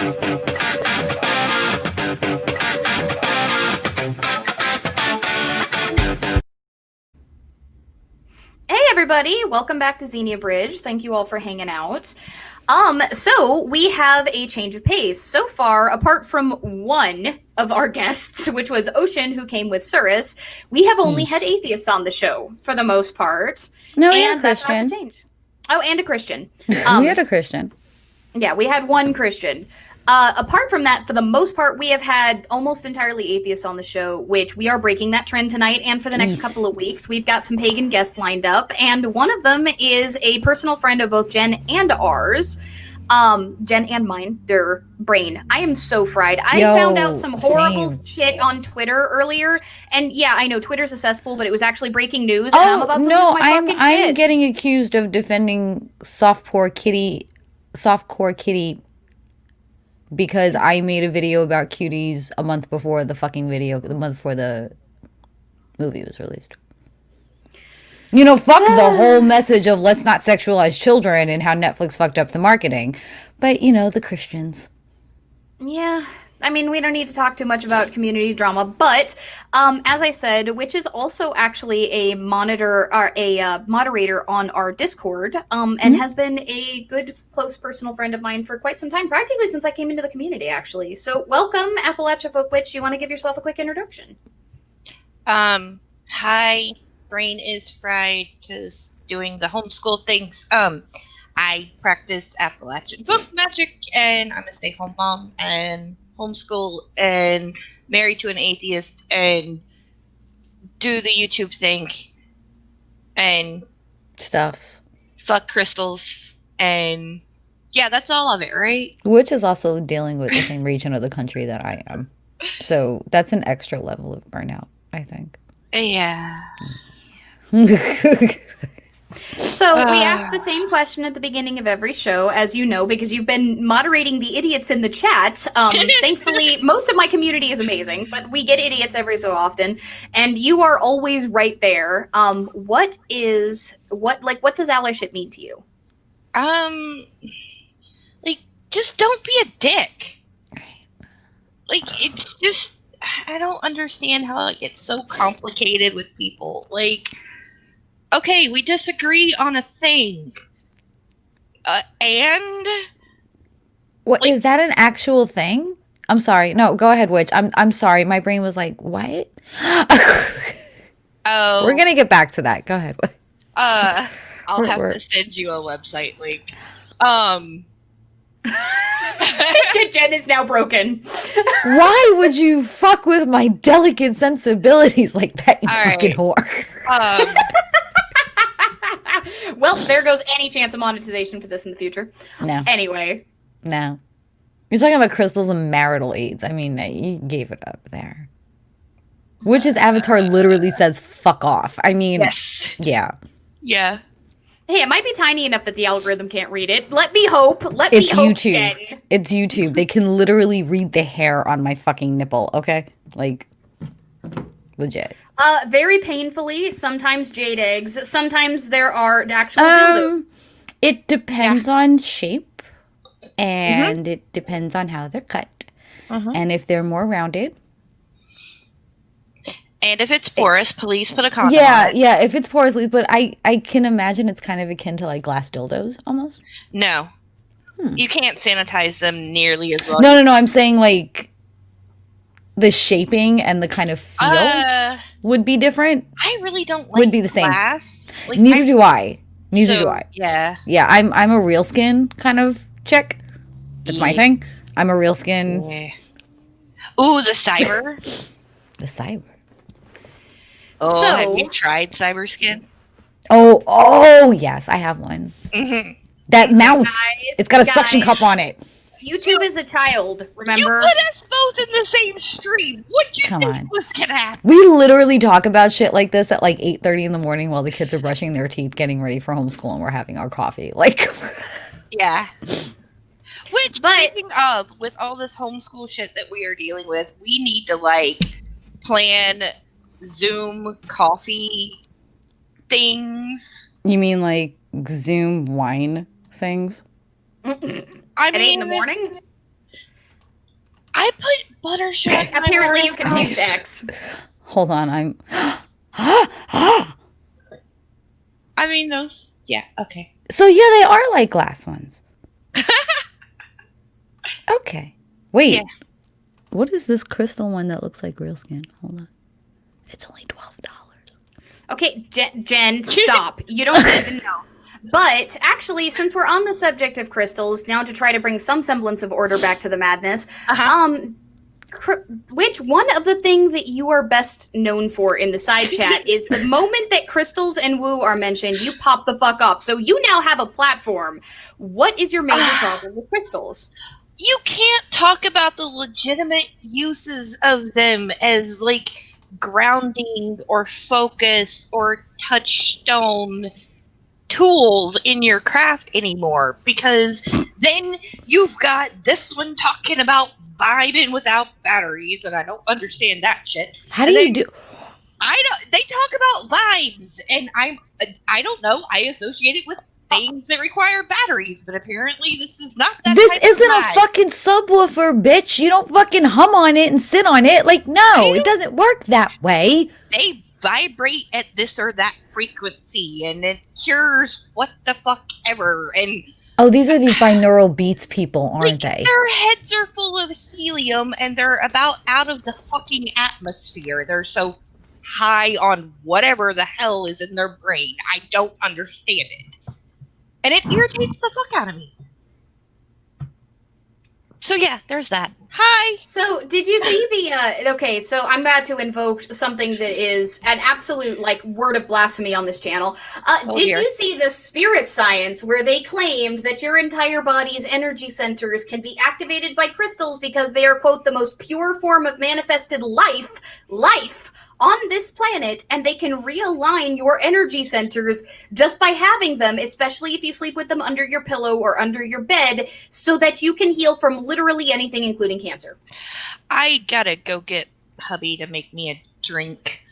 Hey everybody, welcome back to Xenia Bridge. Thank you all for hanging out. So we have a change of pace. So far, apart from one of our guests, which was Ocean, who came with Cirrus, we have only had atheists on the show for the most part. No, and that's about to change. Oh, and a Christian. We had a Christian. Yeah, we had one Christian. Apart from that, for the most part, we have had almost entirely atheists on the show, which we are breaking that trend tonight and for the next couple of weeks. We've got some pagan guests lined up, and one of them is a personal friend of both Jen and ours. Jen and mine, their brain. I am so fried. I found out some horrible shit on Twitter earlier, and yeah, I know Twitter's a cesspool, but it was actually breaking news, and I'm about to lose my fucking shit. I'm getting accused of defending softcore kitty because I made a video about cuties a month before the month before the movie was released. You know, fuck the whole message of let's not sexualize children and how Netflix fucked up the marketing. But, you know, the Christians. Yeah. I mean, we don't need to talk too much about community drama, but as I said, which is also actually a moderator on our Discord, and has been a good, close personal friend of mine for quite some time, practically since I came into the community, actually. So welcome, Appalachia Folk Witch. You want to give yourself a quick introduction? Hi, brain is fried because doing the homeschool things. I practice Appalachian folk magic, and I'm a stay-home mom, and homeschool, and married to an atheist, and do the YouTube thing, and stuff. Suck crystals, and yeah, that's all of it, right? Which is also dealing with the same region of the country that I am. So that's an extra level of burnout, I think. Yeah. So we ask the same question at the beginning of every show, as you know, because you've been moderating the idiots in the chat. Thankfully, most of my community is amazing, but we get idiots every so often, and you are always right there. What does allyship mean to you? Just don't be a dick. Like, it's just, I don't understand how it gets so complicated with people. Like, okay, we disagree on a thing. And? What, is that an actual thing? I'm sorry. No, go ahead, Witch. I'm sorry. My brain was like, what? Oh. We're going to get back to that. Go ahead. I'll have to send you a website link. Jen is now broken. Why would you fuck with my delicate sensibilities like that, you fucking whore? Well, there goes any chance of monetization for this in the future. No. Anyway. No. You're talking about crystals and marital aids. I mean, you gave it up there. Witch's avatar literally says fuck off. I mean, yes. Yeah. Yeah. Hey, it might be tiny enough that the algorithm can't read it. Let me hope. It's YouTube. It's YouTube. They can literally read the hair on my fucking nipple, okay? Like, legit. Very painfully. Sometimes jade eggs. Sometimes there are actual dildos. It depends on shape, and it depends on how they're cut. And if they're more rounded. And if it's porous, please put a condom on it. Yeah, if it's porous, but I can imagine it's kind of akin to like glass dildos almost. No. You can't sanitize them nearly as well. No, I'm saying like the shaping and the kind of feel would be different. I really don't like would be the same. Glass. Like, Neither do I. Yeah. Yeah, I'm a real skin kind of chick. That's my thing. I'm a real skin. Yeah. Ooh, the cyber. The cyber. Oh, have you tried cyber skin? Oh, yes, I have one. That mounts. It's got a suction cup on it. YouTube is a child, remember? You put us both in the same stream. What do you think was gonna happen? We literally talk about shit like this at like 8:30 in the morning while the kids are brushing their teeth, getting ready for homeschool, and we're having our coffee. Like, yeah. Which, speaking of, with all this homeschool shit that we are dealing with, we need to like plan Zoom coffee things. You mean like Zoom wine things? I mean, in the morning? I put butter sugar. Apparently, you confused X. Hold on, I'm. I mean, those. Yeah. Okay. So yeah, they are like glass ones. Okay. Wait. Yeah. What is this crystal one that looks like real skin? Hold on. It's only $12. Okay, Jen, stop. You don't even know. But actually, since we're on the subject of crystals, now to try to bring some semblance of order back to the madness, which one of the things that you are best known for in the side chat is the moment that crystals and woo are mentioned, you pop the fuck off. So you now have a platform. What is your major problem with crystals? You can't talk about the legitimate uses of them as like grounding or focus or touchstone tools in your craft anymore, because then you've got this one talking about vibing without batteries, and I don't understand that shit. How do you do? They talk about vibes, and I don't know. I associate it with things that require batteries, but apparently this is not that. This isn't a fucking subwoofer, bitch. You don't fucking hum on it and sit on it. Like, no, it doesn't work that way. They vibrate at this or that frequency, and it cures what the fuck ever. And oh, these are these binaural beats people, aren't they? Their heads are full of helium, and they're about out of the fucking atmosphere. They're so high on whatever the hell is in their brain. I don't understand it. And it irritates the fuck out of me. So yeah, there's that. Hi! So, did you see the, okay, so I'm about to invoke something that is an absolute, like, word of blasphemy on this channel. Did you see the spirit science where they claimed that your entire body's energy centers can be activated by crystals because they are, quote, the most pure form of manifested life on this planet, and they can realign your energy centers just by having them, especially if you sleep with them under your pillow or under your bed, so that you can heal from literally anything, including cancer. I gotta go get hubby to make me a drink.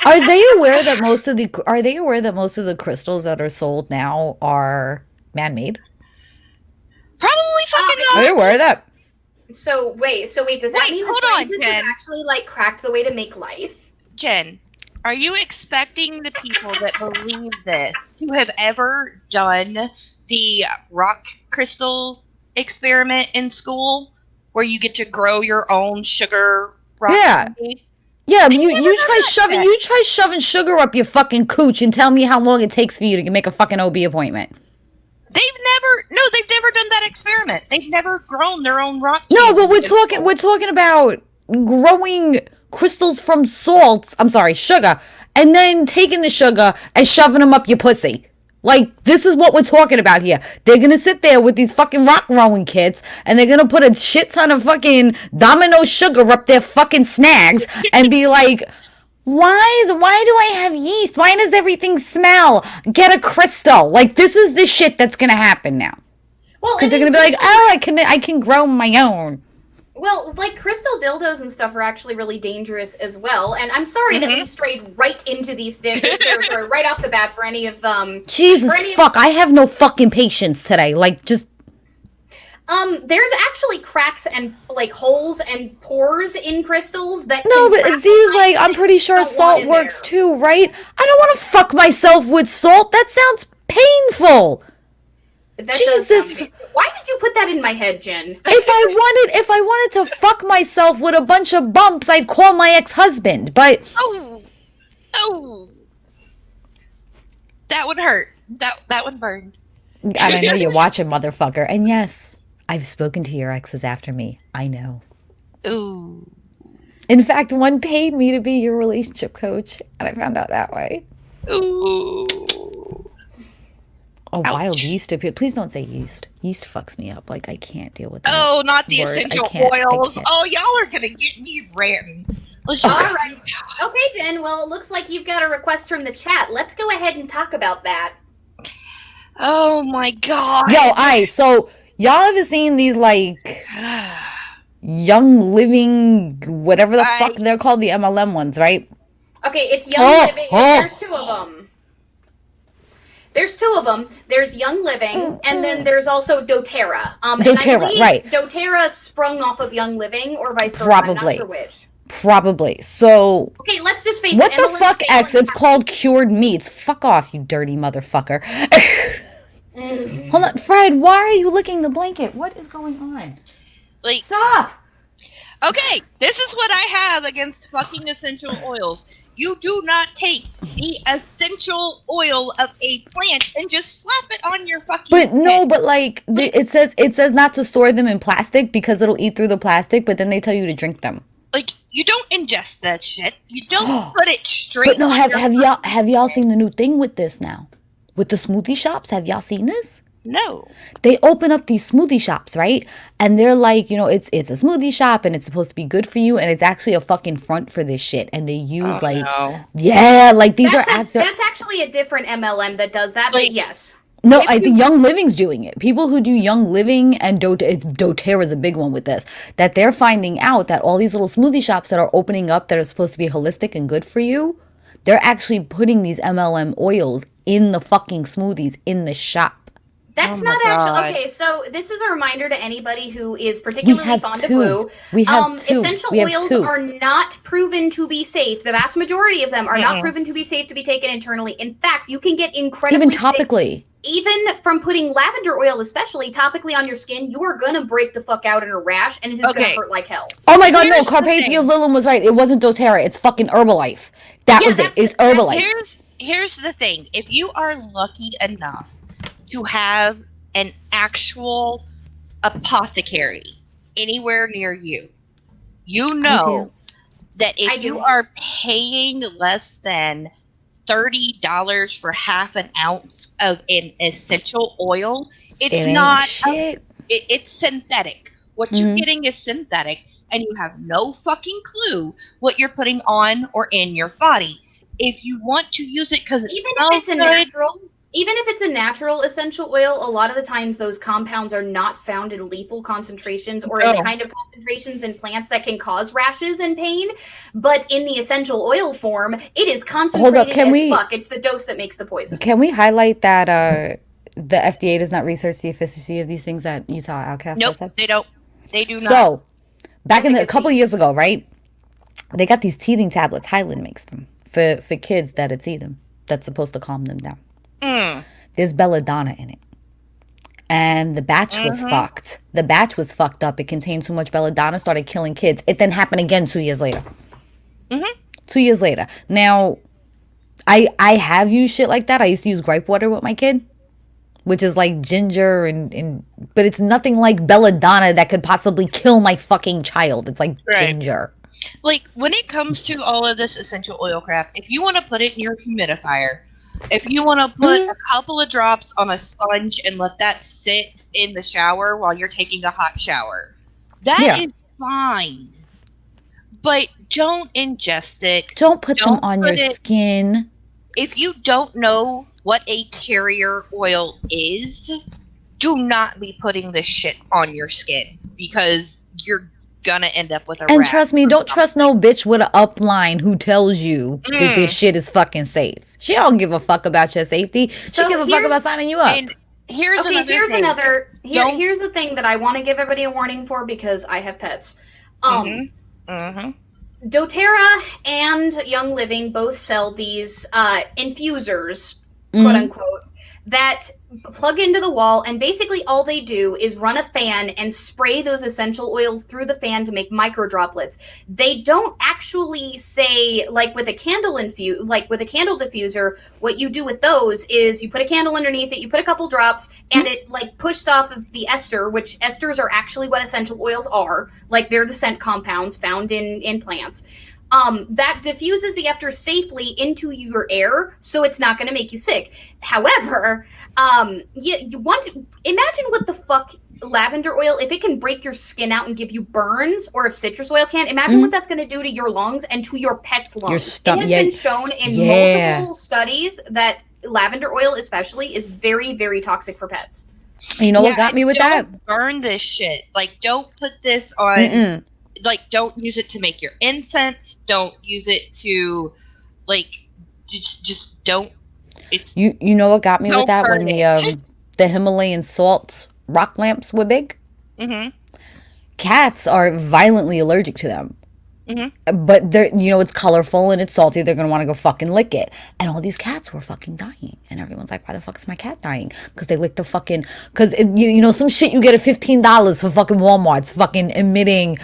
Are they aware that most of the crystals that are sold now are man-made? Probably fucking not. Are they aware of that? So wait, does that mean the scientists have actually, like, cracked the way to make life? Jen, are you expecting the people that believe this to have ever done the rock crystal experiment in school where you get to grow your own sugar rock candy? Yeah, you try shoving sugar up your fucking cooch and tell me how long it takes for you to make a fucking OB appointment. They've never done that experiment. They've never grown their own rock. No, but we're talking about growing crystals from sugar, and then taking the sugar and shoving them up your pussy. Like, this is what we're talking about here. They're gonna sit there with these fucking rock growing kits, and they're gonna put a shit ton of fucking Domino sugar up their fucking snags and be like, why do I have yeast? Why does everything smell? Get a crystal. Like, this is the shit that's gonna happen now. Well, because they're gonna be like, oh, I can grow my own. Well, like, crystal dildos and stuff are actually really dangerous as well. And I'm sorry that we strayed right into this territory right off the bat for any of Jesus fuck! I have no fucking patience today. Like, just. There's actually cracks and, like, holes and pores in crystals that. No, but it seems like I'm pretty sure salt works too, right? I don't want to fuck myself with salt. That sounds painful. That Jesus! Why did you put that in my head, Jen? If I wanted to fuck myself with a bunch of bumps, I'd call my ex-husband. But oh, that would hurt. That would burn. And I know you're watching, motherfucker. And yes, I've spoken to your exes after me. I know. Ooh. In fact, one paid me to be your relationship coach, and I found out that way. Ooh. Oh, wild yeast appeared. Please don't say yeast. Yeast fucks me up. Like, I can't deal with that. Oh, not the essential oils. Oh, y'all are gonna get me ranting. All right. Okay, Jen. Well, it looks like you've got a request from the chat. Let's go ahead and talk about that. Oh my god. Yo, so y'all ever seen these, like, Young Living, whatever the fuck they're called, the MLM ones, right? Okay, it's Young Living. There's two of them. There's two of them. There's Young Living, and then there's also doTERRA. And doTERRA, I believe right. doTERRA sprung off of Young Living, or vice versa. Probably. I'm not sure which. Probably. So Okay, let's just face what it. the fuck, X? It's called Cured Meats. Fuck off, you dirty motherfucker. Hold on, Fred, why are you licking the blanket? What is going on? Like, Stop! okay, this is what I have against fucking essential oils. You do not take the essential oil of a plant and just slap it on your fucking But no, head. but like it says not to store them in plastic because it'll eat through the plastic, but then they tell you to drink them. Like, you don't ingest that shit. You don't put it straight. But no, on your have y'all seen the new thing with this now? With the smoothie shops? Have y'all seen this? No. They open up these smoothie shops, right? And they're like, you know, it's a smoothie shop and it's supposed to be good for you, and it's actually a fucking front for this shit. And they use yeah, like these that's actually a different MLM that does that, but yes. No, I think Young Living's doing it. People who do Young Living and doTERRA's a big one with this. That they're finding out that all these little smoothie shops that are opening up that are supposed to be holistic and good for you, they're actually putting these MLM oils in the fucking smoothies in the shop. That's not actually okay. So this is a reminder to anybody who is particularly fond of glue. We have two. Essential oils are not proven to be safe. The vast majority of them are not proven to be safe to be taken internally. In fact, you can get incredibly even topically. Even from putting lavender oil, especially topically on your skin, you are gonna break the fuck out in a rash, and it is gonna hurt like hell. Oh my god, no! Carpathia Lilum was right. It wasn't doTERRA. It's fucking Herbalife. That was it. It's Herbalife. Here's the thing. If you are lucky enough to have an actual apothecary anywhere near you, you know that if you are paying less than $30 for half an ounce of an essential oil, it's not it's synthetic. What you're getting is synthetic, and you have no fucking clue what you're putting on or in your body. If you want to use it because even if it's a natural essential oil, a lot of the times those compounds are not found in lethal concentrations or in the kind of concentrations in plants that can cause rashes and pain. But in the essential oil form, it is concentrated fuck. It's the dose that makes the poison. Can we highlight that the FDA does not research the efficacy of these things that Utah Outcast? Nope, they don't. They do not. So, back in a couple years ago, right? They got these teething tablets. Hyland makes them for kids that see them. That's supposed to calm them down. There's belladonna in it. And the batch was fucked. The batch was fucked up. It contained so much belladonna, started killing kids. It then happened again 2 years later. 2 years later. Now, I have used shit like that. I used to use gripe water with my kid, which is like ginger but it's nothing like belladonna that could possibly kill my fucking child. It's like ginger. Like, when it comes to all of this essential oil crap, if you want to put it in your humidifier, if you want to put a couple of drops on a sponge and let that sit in the shower while you're taking a hot shower, that is fine. But don't ingest it. Don't put them on your skin. If you don't know what a carrier oil is, do not be putting this shit on your skin, because you're gonna end up with a And trust me, don't trust no bitch with an upline who tells you that this shit is fucking safe. She don't give a fuck about your safety. She give a fuck about signing you up. And here's the thing that I want to give everybody a warning for, because I have pets. doTERRA and Young Living both sell these infusers, quote unquote, that plug into the wall, and basically all they do is run a fan and spray those essential oils through the fan to make micro droplets. They don't actually say, like with a candle diffuser, what you do with those is you put a candle underneath it, you put a couple drops, and it like pushes off of the ester, which esters are actually what essential oils are. Like, they're the scent compounds found in plants. That diffuses the ester safely into your air, so it's not going to make you sick. However, you want to imagine what the fuck lavender oil, if it can break your skin out and give you burns, or if citrus oil can, imagine what that's going to do to your lungs and to your pet's lungs. It has been shown in multiple studies that lavender oil especially is very, very toxic for pets. You know what got me with that? Burn this shit. Like, don't put this on... Like, don't use it to make your incense. Don't use it to, like, just don't It's You know what got me with that? When permanent. the Himalayan salt rock lamps were big. Mm-hmm. Cats are violently allergic to them. Mm-hmm. But they're, it's colorful and it's salty. They're gonna want to go fucking lick it. And all these cats were fucking dying. And everyone's like, why the fuck is my cat dying? Because they licked the fucking, some shit you get at $15 for fucking Walmart's fucking emitting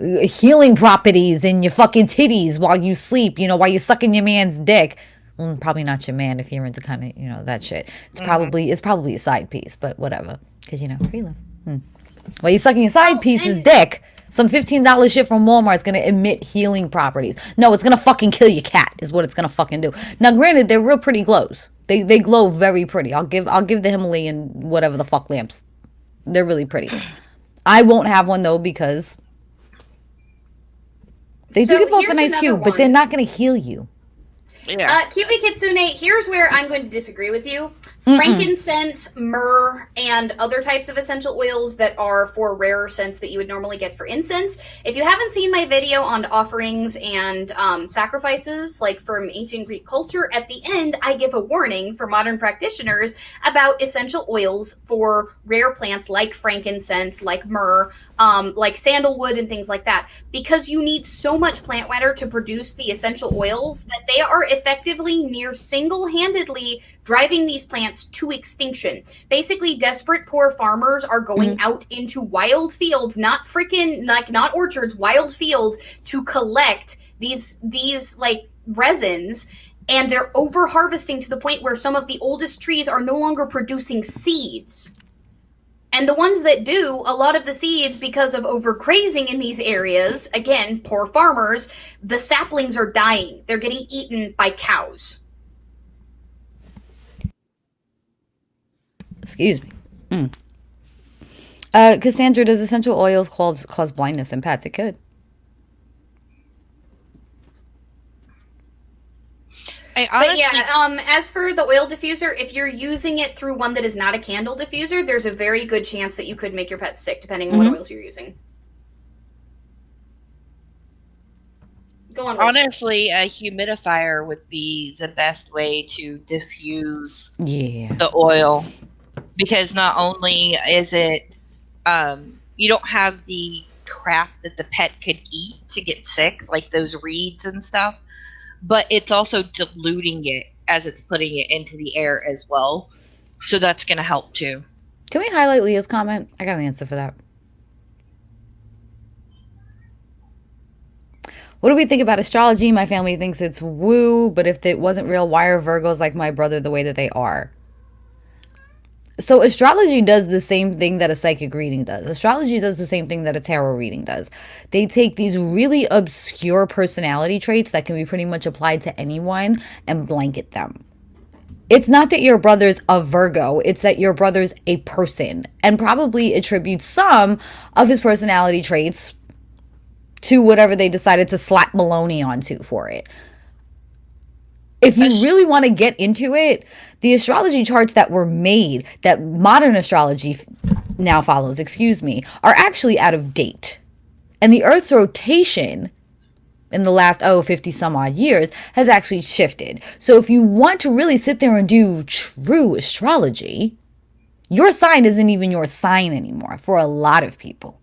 healing properties in your fucking titties while you sleep, while you're sucking your man's dick. Well, probably not your man if you're into kind of, that shit. It's probably a side piece, but whatever. Because, free love. While you're sucking your side piece's dick, some $15 shit from Walmart's gonna emit healing properties. No, it's gonna fucking kill your cat, is what it's gonna fucking do. Now, granted, they're real pretty glows. They glow very pretty. I'll give the Himalayan whatever the fuck lamps. They're really pretty. I won't have one though because they do give off a nice hue, but they're not gonna heal you. Yeah. Kiwi Kitsune, here's where I'm going to disagree with you. Frankincense, myrrh, and other types of essential oils that are for rarer scents that you would normally get for incense. If you haven't seen my video on offerings and sacrifices, like from ancient Greek culture, at the end, I give a warning for modern practitioners about essential oils for rare plants like frankincense, like myrrh, like sandalwood and things like that, because you need so much plant matter to produce the essential oils that they are effectively near single-handedly driving these plants to extinction. Basically, desperate poor farmers are going out into wild fields, not orchards, wild fields, to collect these like resins, and they're over harvesting to the point where some of the oldest trees are no longer producing seeds. And the ones that do, a lot of the seeds, because of overgrazing in these areas, again, poor farmers, the saplings are dying. They're getting eaten by cows. Excuse me. Cassandra, does essential oils cause blindness in pets? It could. But yeah, as for the oil diffuser, if you're using it through one that is not a candle diffuser, there's a very good chance that you could make your pet sick, depending on what oils you're using. Go on. Honestly, a humidifier would be the best way to diffuse the oil, because not only is it, you don't have the crap that the pet could eat to get sick, like those reeds and stuff, but it's also diluting it as it's putting it into the air as well. So that's going to help too. Can we highlight Leah's comment? I got an answer for that. What do we think about astrology? My family thinks it's woo, but if it wasn't real, why are Virgos like my brother the way that they are? So astrology does the same thing that a psychic reading does. Astrology does the same thing that a tarot reading does. They take these really obscure personality traits that can be pretty much applied to anyone and blanket them. It's not that your brother's a Virgo, it's that your brother's a person, and probably attributes some of his personality traits to whatever they decided to slap baloney onto for it. If you really want to get into it, the astrology charts that were made, that modern astrology now follows, are actually out of date. And the Earth's rotation in the last, 50 some odd years has actually shifted. So if you want to really sit there and do true astrology, your sign isn't even your sign anymore for a lot of people.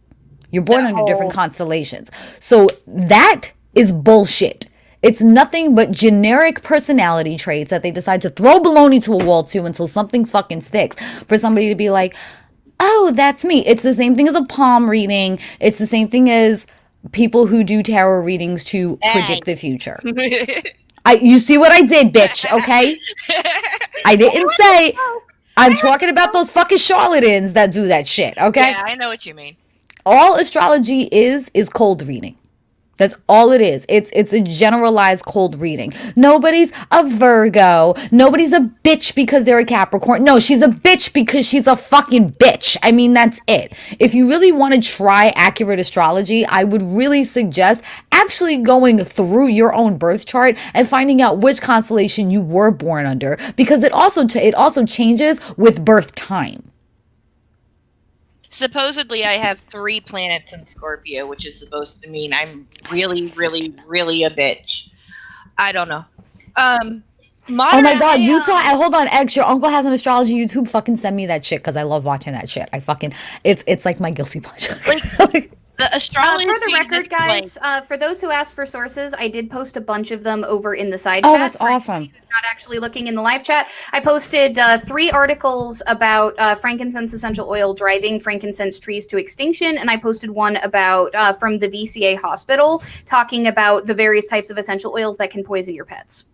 You're born under different constellations. So that is bullshit. It's nothing but generic personality traits that they decide to throw baloney to a wall to until something fucking sticks for somebody to be like, oh, that's me. It's the same thing as a palm reading. It's the same thing as people who do tarot readings to predict the future. You see what I did, bitch, okay? I didn't say... I'm talking about those fucking charlatans that do that shit, okay? Yeah, I know what you mean. All astrology is cold reading. That's all it is. It's a generalized cold reading. Nobody's a Virgo. Nobody's a bitch because they're a Capricorn. No, she's a bitch because she's a fucking bitch. I mean, that's it. If you really want to try accurate astrology, I would really suggest actually going through your own birth chart and finding out which constellation you were born under, because it also changes with birth time. Supposedly, I have 3 planets in Scorpio, which is supposed to mean I'm really, really, really a bitch. I don't know. Oh my god, I, Utah! Hold on, X. Your uncle has an astrology YouTube. Fucking send me that shit because I love watching that shit. I fucking it's like my guilty pleasure. Like the astrology. for the record, that's, guys, for those who asked for sources, I did post a bunch of them over in the side Oh, chat. that's For anybody awesome. who's not actually looking in the live chat, I posted 3 articles about frankincense essential oil driving frankincense trees to extinction, and I posted one about from the VCA hospital talking about the various types of essential oils that can poison your pets.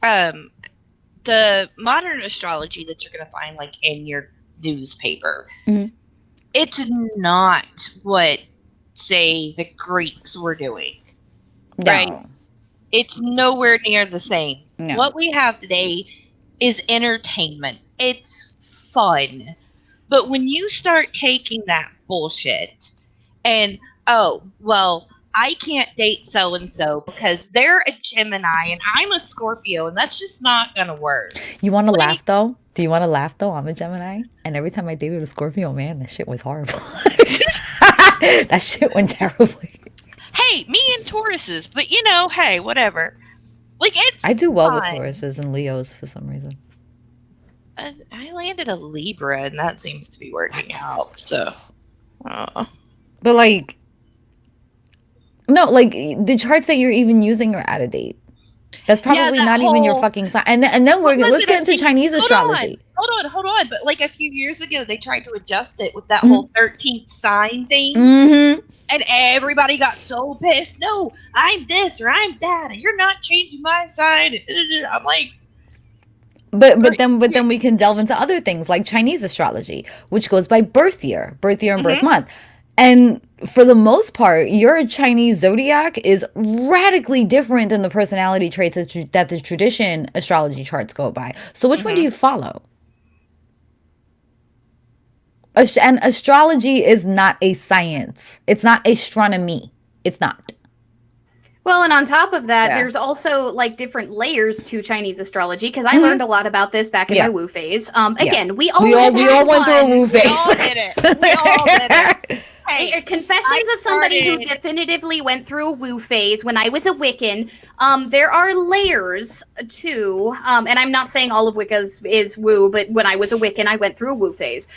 The modern astrology that you're going to find like in your newspaper, Mhm. it's not what, say, the Greeks were doing. No. Right? It's nowhere near the same. No. What we have today is entertainment. It's fun. But when you start taking that bullshit and, oh, well, I can't date so-and-so because they're a Gemini and I'm a Scorpio, and that's just not going to work. You want to laugh though? Do you want to laugh though? I'm a Gemini, and every time I dated a Scorpio, man, that shit was horrible. That shit went terribly. Hey, me and Tauruses, but you know, hey, whatever. Like, it's I do well with fun. Tauruses and Leos for some reason. I landed a Libra, and that seems to be working out. So, But like, no, like the charts that you're even using are out of date. That's probably that not even your whole- fucking sign. And then let's get into Chinese astrology. Hold on. But like a few years ago, they tried to adjust it with that whole 13th sign thing. Mm-hmm. And everybody got so pissed. No, I'm this or I'm that, and you're not changing my sign. I'm like, But then we can delve into other things like Chinese astrology, which goes by birth year and birth month. And for the most part, your Chinese zodiac is radically different than the personality traits that the tradition astrology charts go by. So which one do you follow? And astrology is not a science. It's not astronomy. It's not. Well, and on top of that, Yeah. there's also like different layers to Chinese astrology because I learned a lot about this back in my woo phase. Again, we all went through a woo phase. We all did it. We all did it. Hey, Confessions of somebody who definitively went through a woo phase when I was a Wiccan. There are layers to, and I'm not saying all of Wicca is woo, but when I was a Wiccan, I went through a woo phase.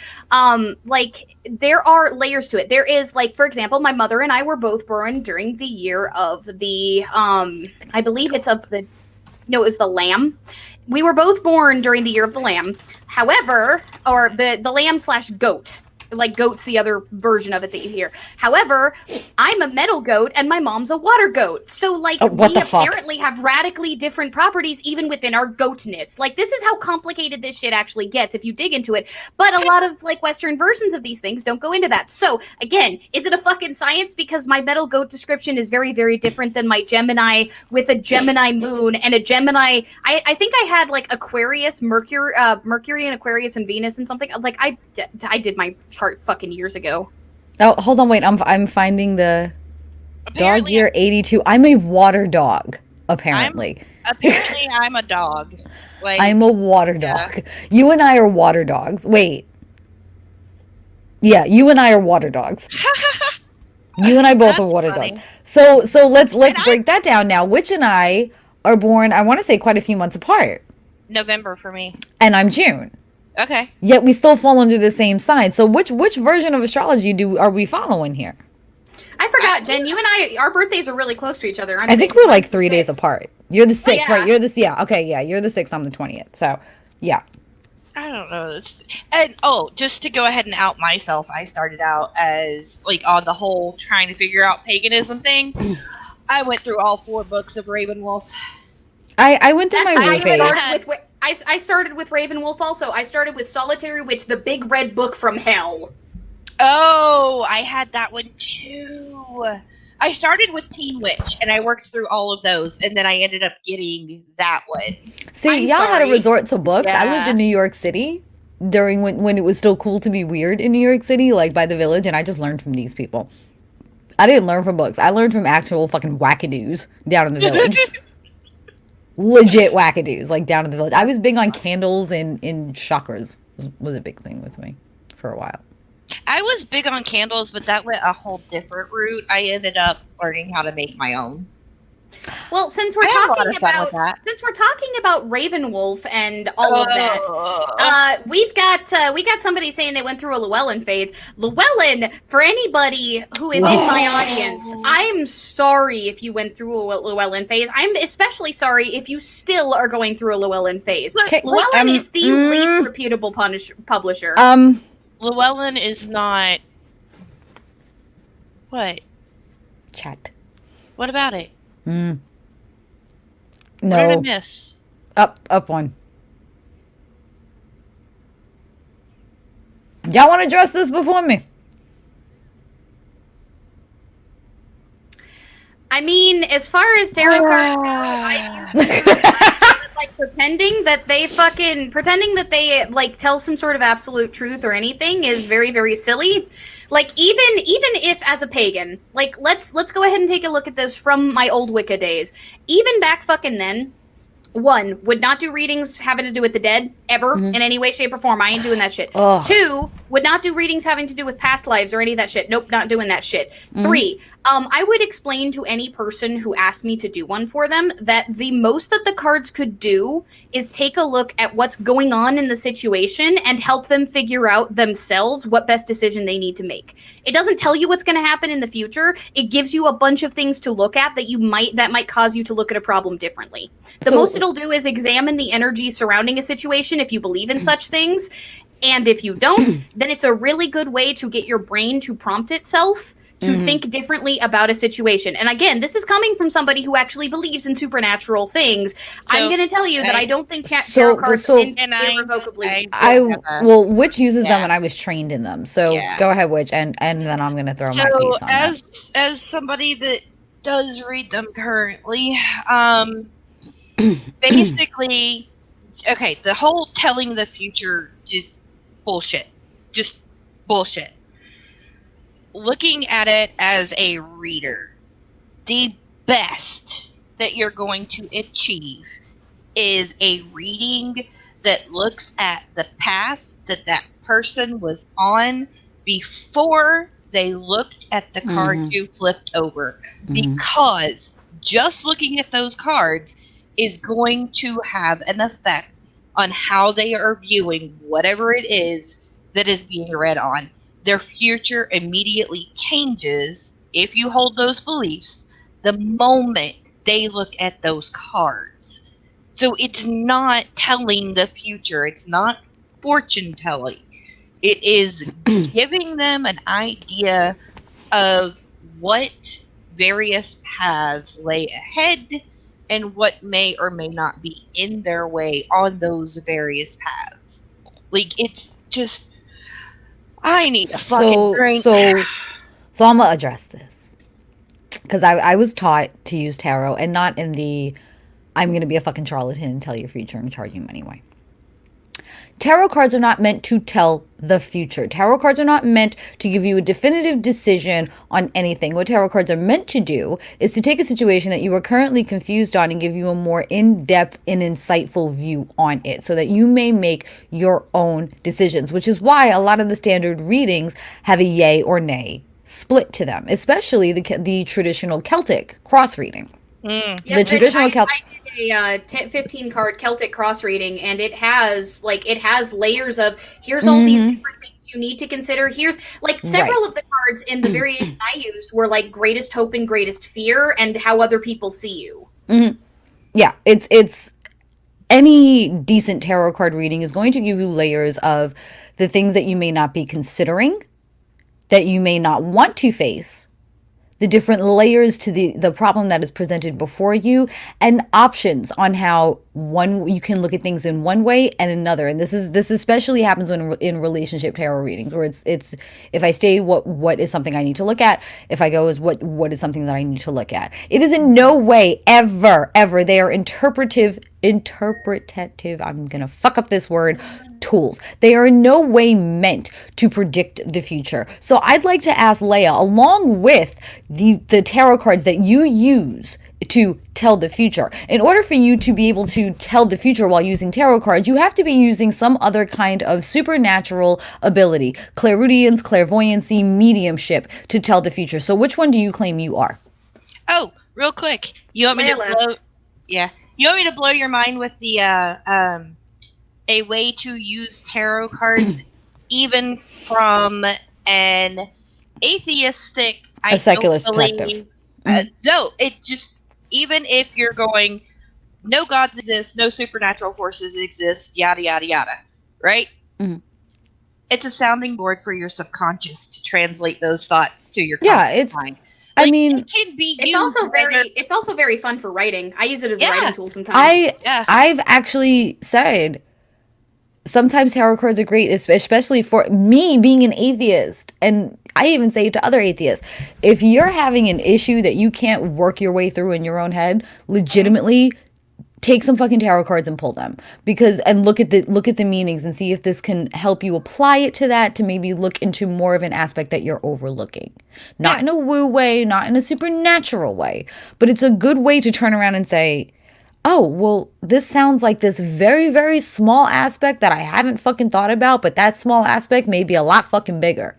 Like there are layers to it. There is like, for example, my mother and I were both born during the year of the, I believe it's of the, no, it was the Lamb. We were both born during the year of the Lamb. However, or the Lamb/goat. Like goat's the other version of it that you hear. However, I'm a metal goat and my mom's a water goat. So like we apparently have radically different properties even within our goatness. Like this is how complicated this shit actually gets if you dig into it. But a lot of like Western versions of these things don't go into that. So again, is it a fucking science? Because my metal goat description is very, very different than my Gemini with a Gemini moon and a Gemini. I think I had like Aquarius, Mercury and Aquarius and Venus and something. Like I did my chart fucking years ago. Oh, hold on, wait. I'm finding the dog year 82. I'm a water dog, apparently. Apparently, I'm a dog. Like, I'm a water dog. You and I are water dogs. Wait. Yeah, you and I are water dogs. You and I both are water dogs. So let's break that down now. Witch and I are born, I want to say, quite a few months apart. November for me. And I'm June. Okay. Yet we still fall under the same sign. So which version of astrology are we following here? I forgot, Jen. You and I, our birthdays are really close to each other. I think we're like 3 days apart. You're the 6th, yeah. right? You're this. Yeah. Okay. Yeah. You're the 6th. I'm the 20th. So, yeah. I don't know. And just to go ahead and out myself, I started out as like on the whole trying to figure out paganism thing. I went through all 4 books of Ravenwolf. I went through my woo phase. I started with Ravenwolf also. I started with Solitary Witch, the big red book from hell. Oh, I had that one too. I started with Teen Witch, and I worked through all of those, and then I ended up getting that one. See, y'all had to resort to books. Yeah. I lived in New York City during when it was still cool to be weird in New York City, like by the Village, and I just learned from these people. I didn't learn from books. I learned from actual fucking wackadoos down in the Village. Legit wackadoos, like down in the Village. I was big on candles and chakras was a big thing with me for a while. I was big on candles, but that went a whole different route. I ended up learning how to make my own. Well, since we're I had a lot talking of fun with about that. Ravenwolf and all of that, we got somebody saying they went through a Llewellyn phase. Llewellyn, for anybody who is in my audience, I'm sorry if you went through a Llewellyn phase. I'm especially sorry if you still are going through a Llewellyn phase. Llewellyn is the least reputable publisher. Llewellyn is not. What? Chat. What about it? No. What did I miss? Up one. Y'all want to address this before me? I mean, as far as tarot cards go, I use like pretending that they like tell some sort of absolute truth or anything is very, very silly. Like even if as a pagan, like let's go ahead and take a look at this from my old Wicca days. Even back fucking then, one, would not do readings having to do with the dead ever in any way, shape, or form. I ain't doing that shit. Two, would not do readings having to do with past lives or any of that shit. Nope, not doing that shit. Three, I would explain to any person who asked me to do one for them that the most that the cards could do is take a look at what's going on in the situation and help them figure out themselves what best decision they need to make. It doesn't tell you what's going to happen in the future. It gives you a bunch of things to look at that might cause you to look at a problem differently. The most it'll do is examine the energy surrounding a situation if you believe in such things. And if you don't, then it's a really good way to get your brain to prompt itself to think differently about a situation. And again, this is coming from somebody who actually believes in supernatural things. So, I'm going to tell you that I don't think tarot cards irrevocably. Witch uses them, and I was trained in them. So go ahead, Witch, and then I'm going to throw my piece on that. As somebody that does read them currently, basically, okay, the whole telling the future is bullshit. Just bullshit. Looking at it as a reader, the best that you're going to achieve is a reading that looks at the path that person was on before they looked at the card you flipped over. Because just looking at those cards is going to have an effect on how they are viewing whatever it is that is being read on. Their future immediately changes if you hold those beliefs the moment they look at those cards. So it's not telling the future. It's not fortune telling. It is giving them an idea of what various paths lay ahead and what may or may not be in their way on those various paths. Like, it's just... I need a fucking drink. So I'm going to address this. Because I was taught to use tarot, and not in the, I'm going to be a fucking charlatan and tell your future and charge you money way. Tarot cards are not meant to tell the future. Tarot cards are not meant to give you a definitive decision on anything. What tarot cards are meant to do is to take a situation that you are currently confused on and give you a more in-depth and insightful view on it so that you may make your own decisions, which is why a lot of the standard readings have a yay or nay split to them, especially the traditional Celtic cross reading. The traditional Celtic... a 15 card Celtic cross reading, and it has layers of here's all these different things you need to consider. Here's like several of the cards in the variation I used were like greatest hope and greatest fear and how other people see you. Yeah, it's any decent tarot card reading is going to give you layers of the things that you may not be considering, that you may not want to face, the different layers to the problem that is presented before you, and options on how you can look at things in one way and another. And this especially happens when in relationship tarot readings, where it's if I stay, what is something I need to look at? If I go, is what is something that I need to look at? It is in no way ever they are interpretative, I'm gonna fuck up this word, tools. They are in no way meant to predict the future. So I'd like to ask Leia, along with the tarot cards that you use to tell the future, in order for you to be able to tell the future while using tarot cards, you have to be using some other kind of supernatural ability, clairaudience, clairvoyancy, mediumship to tell the future. So which one do you claim you are? Oh, real quick. You want me to blow? Yeah. You want me to blow your mind with the a way to use tarot cards, even from an atheistic, A secular perspective. No, it just, even if you're going, no gods exist, no supernatural forces exist, yada yada yada, right? Mm-hmm. It's a sounding board for your subconscious to translate those thoughts to your mind. I mean, it can be it's also very fun for writing. I use it as a writing tool sometimes. I've actually said sometimes tarot cards are great, especially for me being an atheist. And I even say it to other atheists. If you're having an issue that you can't work your way through in your own head, legitimately take some fucking tarot cards and pull them, and look at the meanings and see if this can help you apply it to that, to maybe look into more of an aspect that you're overlooking. Not in a woo way, not in a supernatural way, but it's a good way to turn around and say, oh, well, this sounds like this very, very small aspect that I haven't fucking thought about, but that small aspect may be a lot fucking bigger.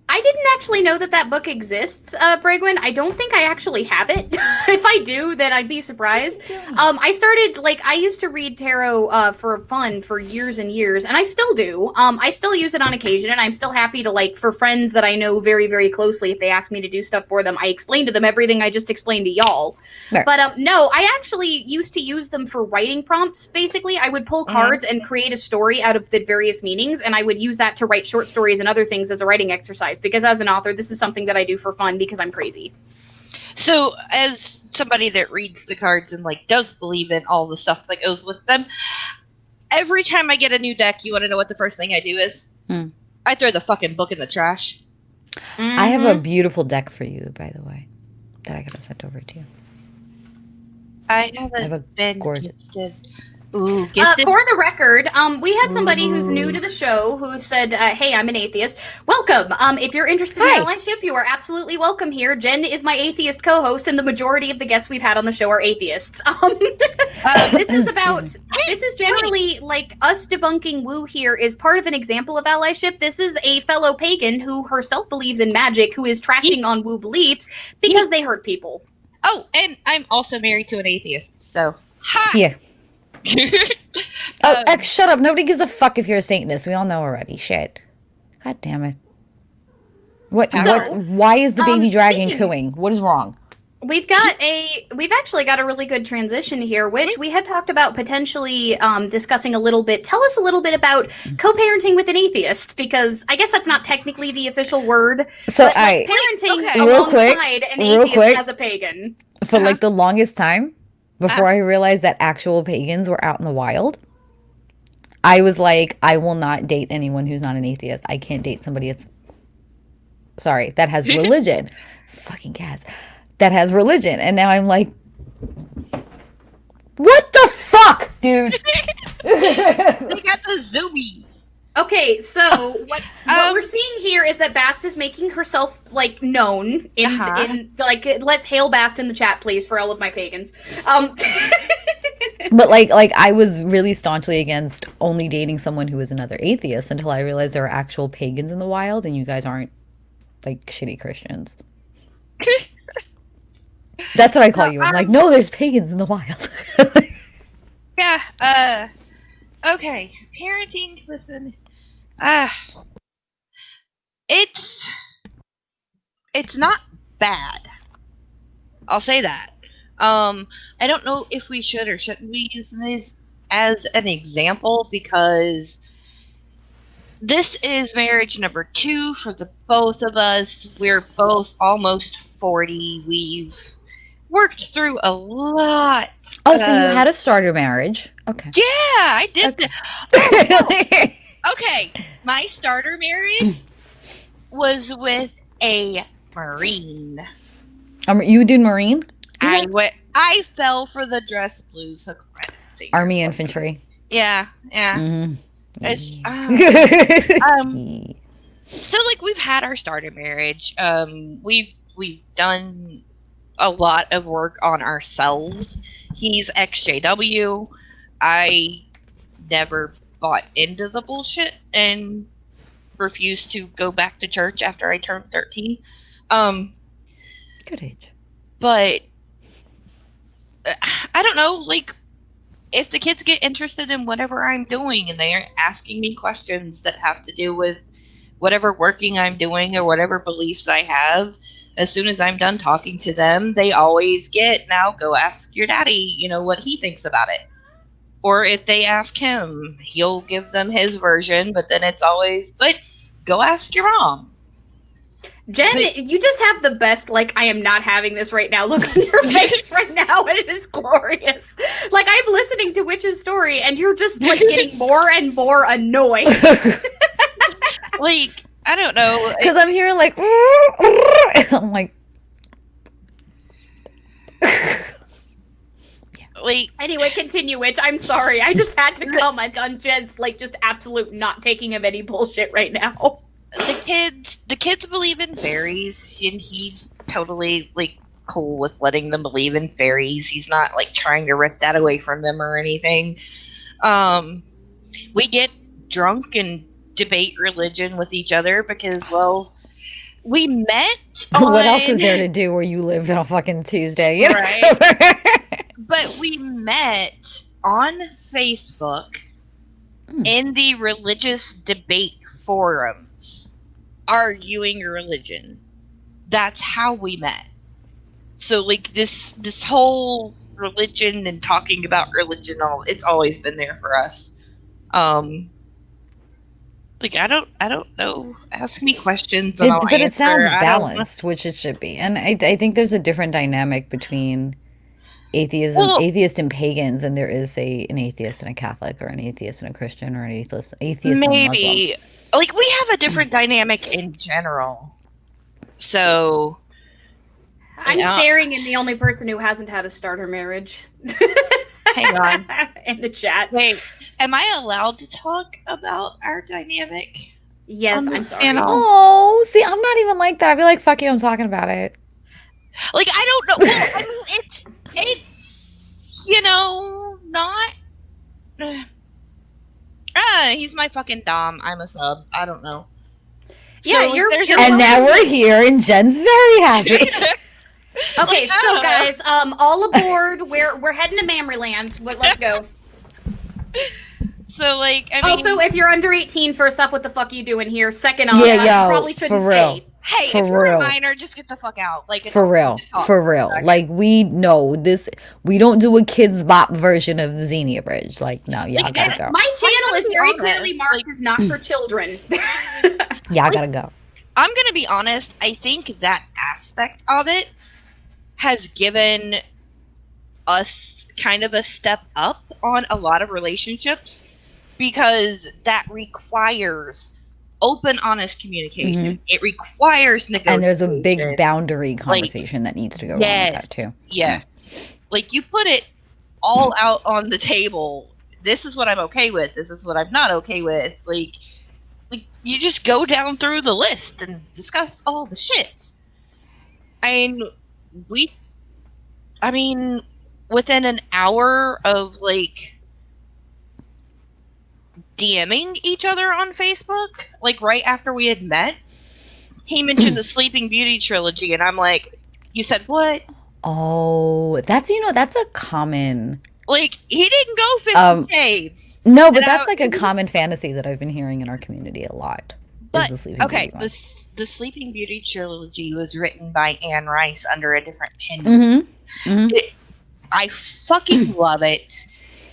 I didn't actually know that book exists, Bregwin. I don't think I actually have it. If I do, then I'd be surprised. I used to read tarot for fun for years and years, and I still do. I still use it on occasion, and I'm still happy to, for friends that I know very, very closely, if they ask me to do stuff for them, I explain to them everything I just explained to y'all. Right. But no, I actually used to use them for writing prompts, basically. I would pull cards and create a story out of the various meanings, and I would use that to write short stories and other things as a writing exercise. Because as an author, this is something that I do for fun because I'm crazy. So, as somebody that reads the cards and does believe in all the stuff that goes with them, every time I get a new deck, you want to know what the first thing I do is? I throw the fucking book in the trash. Mm-hmm. I have a beautiful deck for you, by the way, that I gotta send over to you. I haven't been gifted. Ooh, gifted. For the record, we had somebody who's new to the show who said, hey, I'm an atheist. Welcome. If you're interested in allyship, you are absolutely welcome here. Jen is my atheist co-host, and the majority of the guests we've had on the show are atheists. This is generally us debunking woo here is part of an example of allyship. This is a fellow pagan who herself believes in magic, who is trashing on woo beliefs because they hurt people. Oh, and I'm also married to an atheist, so ha! Yeah. Shut up. Nobody gives a fuck if you're a Satanist. We all know already. Shit. God damn it. Why is the baby dragon cooing? What is wrong? We've actually got a really good transition here, which we had talked about potentially discussing a little bit. Tell us a little bit about co-parenting with an atheist, because I guess that's not technically the official word. So parenting alongside an atheist as a pagan. For the longest time, before I realized that actual pagans were out in the wild, I was like, I will not date anyone who's not an atheist. I can't date somebody that has religion. Fucking cats. That has religion. And now I'm like, what the fuck, dude? They got the zoomies. Okay, so what we're seeing here is that Bast is making herself known in let's hail Bast in the chat, please, for all of my pagans. But I was really staunchly against only dating someone who was another atheist until I realized there are actual pagans in the wild, and you guys aren't shitty Christians. That's what I call you. I'm like, no, there's pagans in the wild. Yeah. Okay. Parenting with an. It's not bad. I'll say that. I don't know if we should or shouldn't we use this as an example, because this is marriage number 2 for the both of us. We're both almost 40. We've worked through a lot. Oh, so you had a starter marriage. Okay. Yeah, I did. Okay, my starter marriage was with a Marine. You did Marine? I fell for the dress blues hook, Army infantry. Yeah. Mm-hmm. It's so we've had our starter marriage. We've done a lot of work on ourselves. He's XJW. I never bought into the bullshit and refused to go back to church after I turned 13. Good age. But I don't know, like, if the kids get interested in whatever I'm doing and they're asking me questions that have to do with whatever working I'm doing or whatever beliefs I have, as soon as I'm done talking to them, they always get, now go ask your daddy, what he thinks about it. Or if they ask him, he'll give them his version, but then it's always, but go ask your mom. Jen, you just have the best, like, I am not having this right now look on your face right now, and it is glorious. Like, I'm listening to Witch's story, and you're just, like, getting more and more annoyed. Like, I don't know. Because I'm hearing, like, I'm like... Like, anyway, continue, Witch. I'm sorry. I just had to comment on Jen's, like, just absolute not taking of any bullshit right now. The kids believe in fairies, and he's totally, like, cool with letting them believe in fairies. He's not, like, trying to rip that away from them or anything. We get drunk and debate religion with each other because, well, we met on... What else is there to do where you live on a fucking Tuesday? You know? Right. But we met on Facebook in the religious debate forums, arguing religion. That's how we met. So, like, this whole religion and talking about religion, it's always been there for us. Like, I don't know. Ask me questions and I'll but answer. It sounds balanced, which it should be. And I think there's a different dynamic between atheist and pagans, and there is an atheist and a Catholic, or an atheist and a Christian, or an atheist maybe. and a Muslim. Like, we have a different dynamic in general. So I'm staring at the only person who hasn't had a starter marriage. Hang on. In the chat. Wait, am I allowed to talk about our dynamic? Yes, I'm sorry. Oh, see, I'm not even like that. I'd be like, fuck you, I'm talking about it. Like, I don't know. Well, I mean, it's not... he's my fucking dom. I'm a sub. I don't know. Yeah, so and now we're here, and Jen's very happy. Okay, so guys, all aboard. We're heading to Mamryland. Let's go. So, like, I mean, also, if you're under 18, first off, what the fuck are you doing here? Second off, you probably shouldn't stay. Hey, if you're a minor, just get the fuck out. Like, for real. Like, we know this. We don't do a kids bop version of the Xenia Bridge. Like, no, y'all gotta go. My channel is very clearly marked as not for children. Y'all gotta go. I'm gonna be honest. I think that aspect of it has given us kind of a step up on a lot of relationships, because that requires open, honest communication. Mm-hmm. It requires negotiation. And there's a big boundary conversation that needs to go on with that too. Yes. Like, you put it all out on the table. This is what I'm okay with. This is what I'm not okay with. Like you just go down through the list and discuss all the shit. I mean, within an hour of, like, DMing each other on Facebook, like, right after we had met, he mentioned the Sleeping Beauty trilogy, and I'm like, you said what? Oh, that's a common... Like, he didn't go 50 Shades. No, but that's like a common fantasy that I've been hearing in our community a lot. But, the Sleeping Beauty trilogy was written by Anne Rice under a different pen name. Mm-hmm. Mm-hmm. I fucking love it.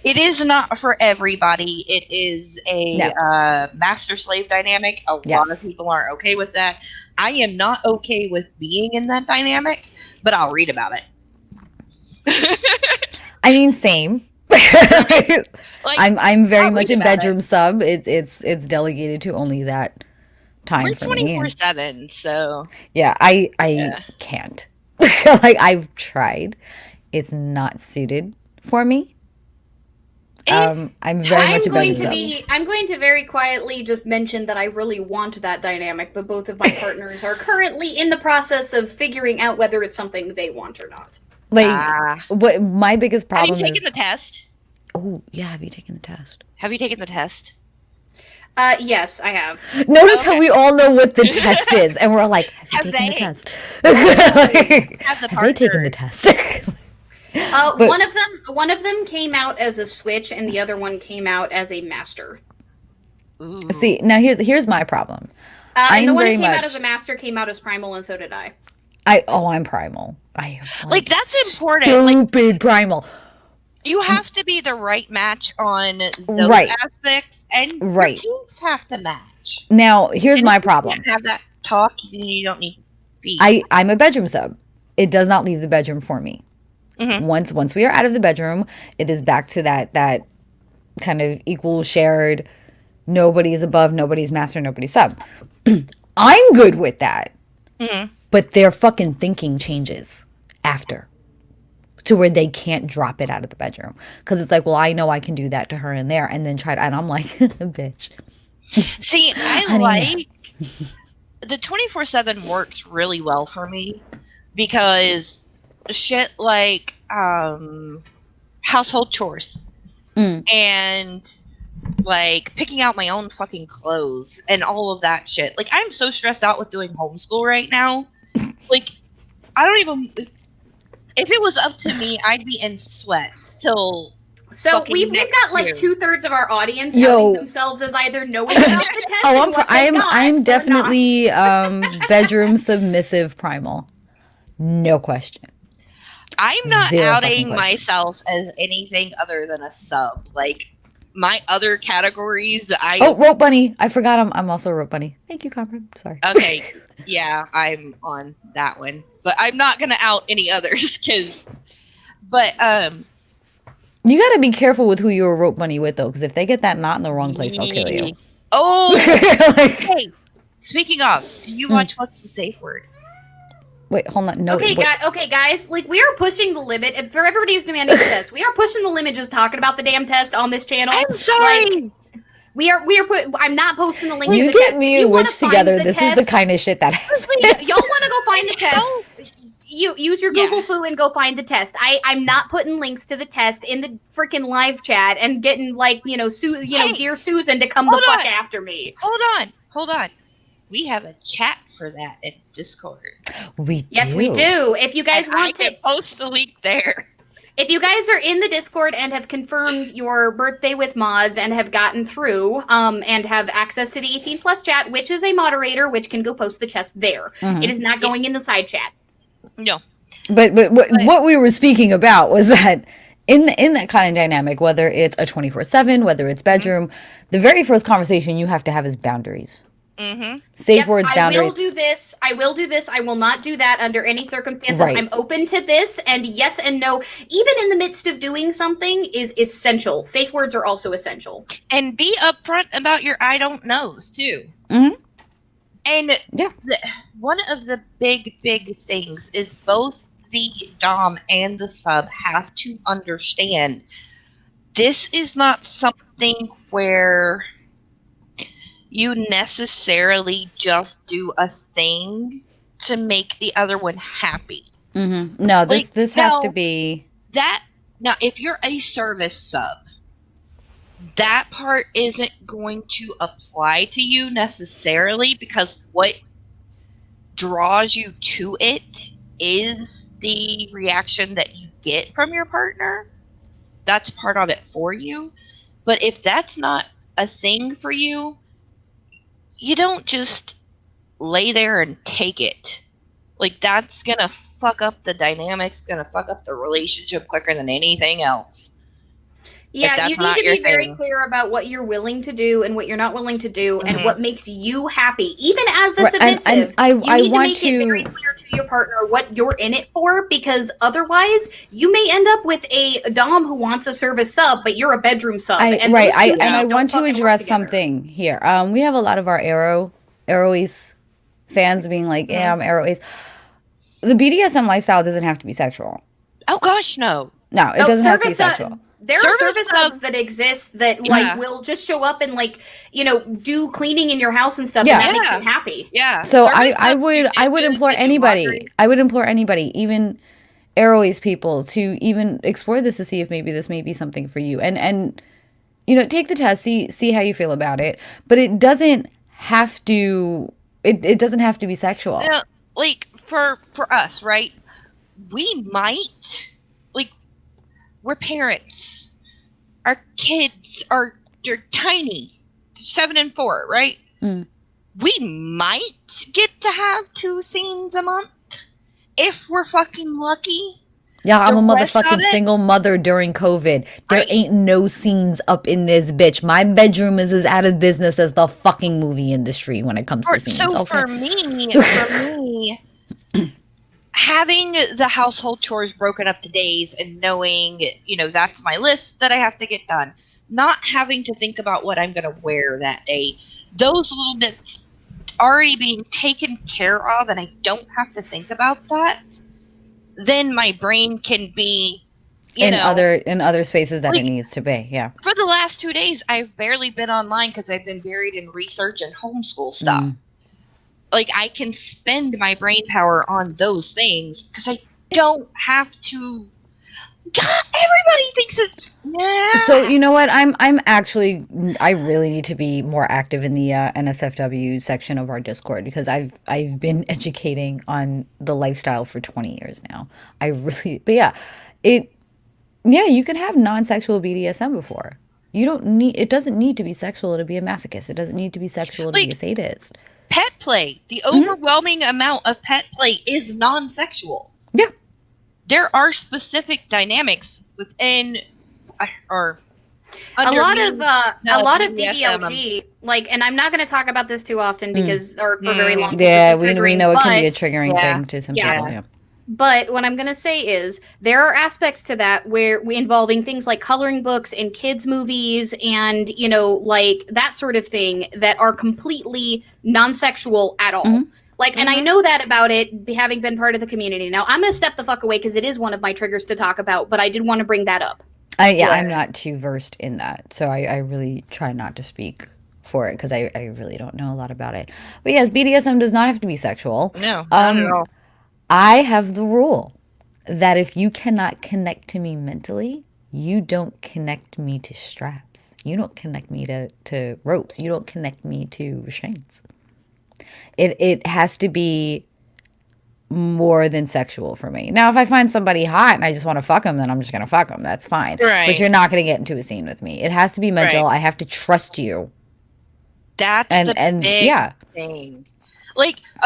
It is not for everybody. It is a master-slave dynamic. A lot of people aren't okay with that. I am not okay with being in that dynamic, but I'll read about it. I mean, same. Like, I'm very much a bedroom sub. It's delegated to only that time we're for me. 24/7, so yeah, I can't. Like, I've tried. It's not suited for me. I'm very much a bedroom sub. I'm going to very quietly just mention that I really want that dynamic, but both of my partners are currently in the process of figuring out whether it's something they want or not. Like, what my biggest problem is... Have you taken the test? Oh, yeah, have you taken the test? Have you taken the test? Yes, I have. Notice how we all know what the test is, and we're like, have you taken the test? Have they taken the test? But One of them came out as a switch, and the other one came out as a master. Ooh. see, now here's my problem. And the I'm one that very came out much as a master came out as primal, and so did I. I'm primal. I am Like, that's important. Like, stupid primal. you have to be the right match on those Right. aspects, and Right. your kinks have to match. Now, here's And my if you problem. can't have that talk, you don't need to be. I'm a bedroom sub. It does not leave the bedroom for me. Mhm. Once we are out of the bedroom, it is back to that kind of equal shared. Nobody is above, nobody's master, nobody's sub. I'm good with that. Mhm. But their fucking thinking changes after to where they can't drop it out of the bedroom. Because it's like, well, I know I can do that to her in there and then try to, and I'm like, bitch. See, I Honey, like the 24/7 works really well for me because shit like household chores and like picking out my own fucking clothes and all of that shit. Like, I'm so stressed out with doing homeschool right now. Like, I don't even. If it was up to me, I'd be in sweats till. So we've got like June. 2/3 of our audience Yo. outing themselves as either knowing about the test. Oh, and what they got, I'm or definitely bedroom submissive primal. No question. I'm not Zero fucking outing question. myself as anything other than a sub. Like, my other categories, Oh, rope bunny. I forgot I'm also a rope bunny. Thank you, comrade. Sorry. Okay, yeah, I'm on that one, but I'm not gonna out any others but You got to be careful with who you're a rope bunny with, though, because if they get that knot in the wrong place, I'll kill you. Oh, Like, hey, speaking of, do you watch What's the Safe Word? wait, hold on. No. Okay, wait. guys, like, we are pushing the limit. And for everybody who's demanding the test, we are pushing the limit just talking about the damn test on this channel. I'm sorry. Like, we are I'm not posting the link You to the get test. me If you and wanna Witch find together. the This test, is the kind of shit that happens. y'all want to go find the test. You use your Yeah. Google Foo and go find the test. I'm not putting links to the test in the freaking live chat and getting like Hey, dear Susan to come the hold fuck on. after me. Hold on. We have a chat for that in Discord. We Yes, do. we do. If you guys And I want can to, post the link there. if you guys are in the Discord and have confirmed your birthday with mods and have gotten through, and have access to the 18 plus chat, which is a moderator, which can go post the test there. Mhm. It is not going in the side chat. No. But what we were speaking about was that in that kind of dynamic, whether it's a 24/7, whether it's bedroom, the very first conversation you have to have is boundaries. Mm-hmm. Safe Yep, words, I boundaries. will do this. I will do this. I will not do that under any circumstances. Right. I'm open to this, and yes and no, even in the midst of doing something, is essential. Safe words are also essential. And be upfront about your I don't knows too. Mhm. And Yeah. one of the big things is both the dom and the sub have to understand this is not something where you necessarily just do a thing to make the other one happy. Mm-hmm. No, this Like, has now- to be. Now, if you're a service sub, that part isn't going to apply to you necessarily, because what draws you to it is the reaction that you get from your partner. That's part of it for you. But if that's not a thing for you, you don't just lay there and take it. Like, that's gonna fuck up the dynamics, gonna fuck up the relationship quicker than anything else. Yeah, that's you need not to your be very thing. clear about what you're willing to do and what you're not willing to do, and Mhm. what makes you happy. Even as the Right, and submissive, I you need to want make it very clear to your partner what you're in it for, because otherwise, you may end up with a dom who wants a service sub, but you're a bedroom sub. I and right. those two I things and I don't want to fucking work address together. something here. We have a lot of our Arrowies fans being like, "Yeah, I'm Arrowies." The BDSM lifestyle doesn't have to be sexual. Oh gosh, no. No, it doesn't have to be sexual. There are Service service subs- subs that exist that Yeah. like will just show up and like do cleaning in your house and stuff, Yeah. and that makes Yeah. them happy. Yeah. So Service I subs would do implore do anybody. laundry. I would implore anybody, even Arrowies people, to even explore this to see if maybe this may be something for you. And take the test, see how you feel about it. But it doesn't have to. It doesn't have to be sexual. Like, for us, right? We might, like, we're parents. Our kids they're tiny, 7 and 4, right? Mm. We might get to have 2 scenes a month if we're fucking lucky. Yeah, I'm a The rest of motherfucking it- single mother during COVID. There Right. ain't no scenes up in this bitch. My bedroom is as out of business as the fucking movie industry when it comes to scenes. So Okay. for me, having the household chores broken up to days and knowing, that's my list that I have to get done. Not having to think about what I'm going to wear that day. Those little bits already being taken care of, and I don't have to think about that. Then my brain can be, in other spaces that it needs to be. Yeah. For the last 2 days, I've barely been online because I've been buried in research and homeschool stuff. Like, I can spend my brain power on those things because I don't have to. God, everybody thinks it's. So you know what? I really need to be more active in the NSFW section of our Discord because I've been educating on the lifestyle for 20 years now. You can have non-sexual BDSM before. It doesn't need to be sexual to be a masochist. It doesn't need to be sexual to be a sadist. Pet play. The overwhelming amount of pet play is non-sexual. Yeah. There are specific dynamics within or a lot of BDSM. BDLG, and I'm not going to talk about this too often because or for very long. Yeah, we know it can be a triggering thing to some people. Yeah. But what I'm going to say is there are aspects to that where we involving things like coloring books and kids movies and, that sort of thing that are completely non-sexual at all. Mm-hmm. And I know that about it, having been part of the community. Now, I'm going to step the fuck away because it is one of my triggers to talk about, but I did want to bring that up. I'm not too versed in that, so I really try not to speak for it because I really don't know a lot about it. But yes, BDSM does not have to be sexual. No, not at all. I have the rule that if you cannot connect to me mentally, you don't connect me to straps. You don't connect me to ropes. You don't connect me to restraints. It has to be more than sexual for me. Now, if I find somebody hot and I just want to fuck them, then I'm just going to fuck them. That's fine. Right. But you're not going to get into a scene with me. It has to be mental. Right. I have to trust you. That's the big thing.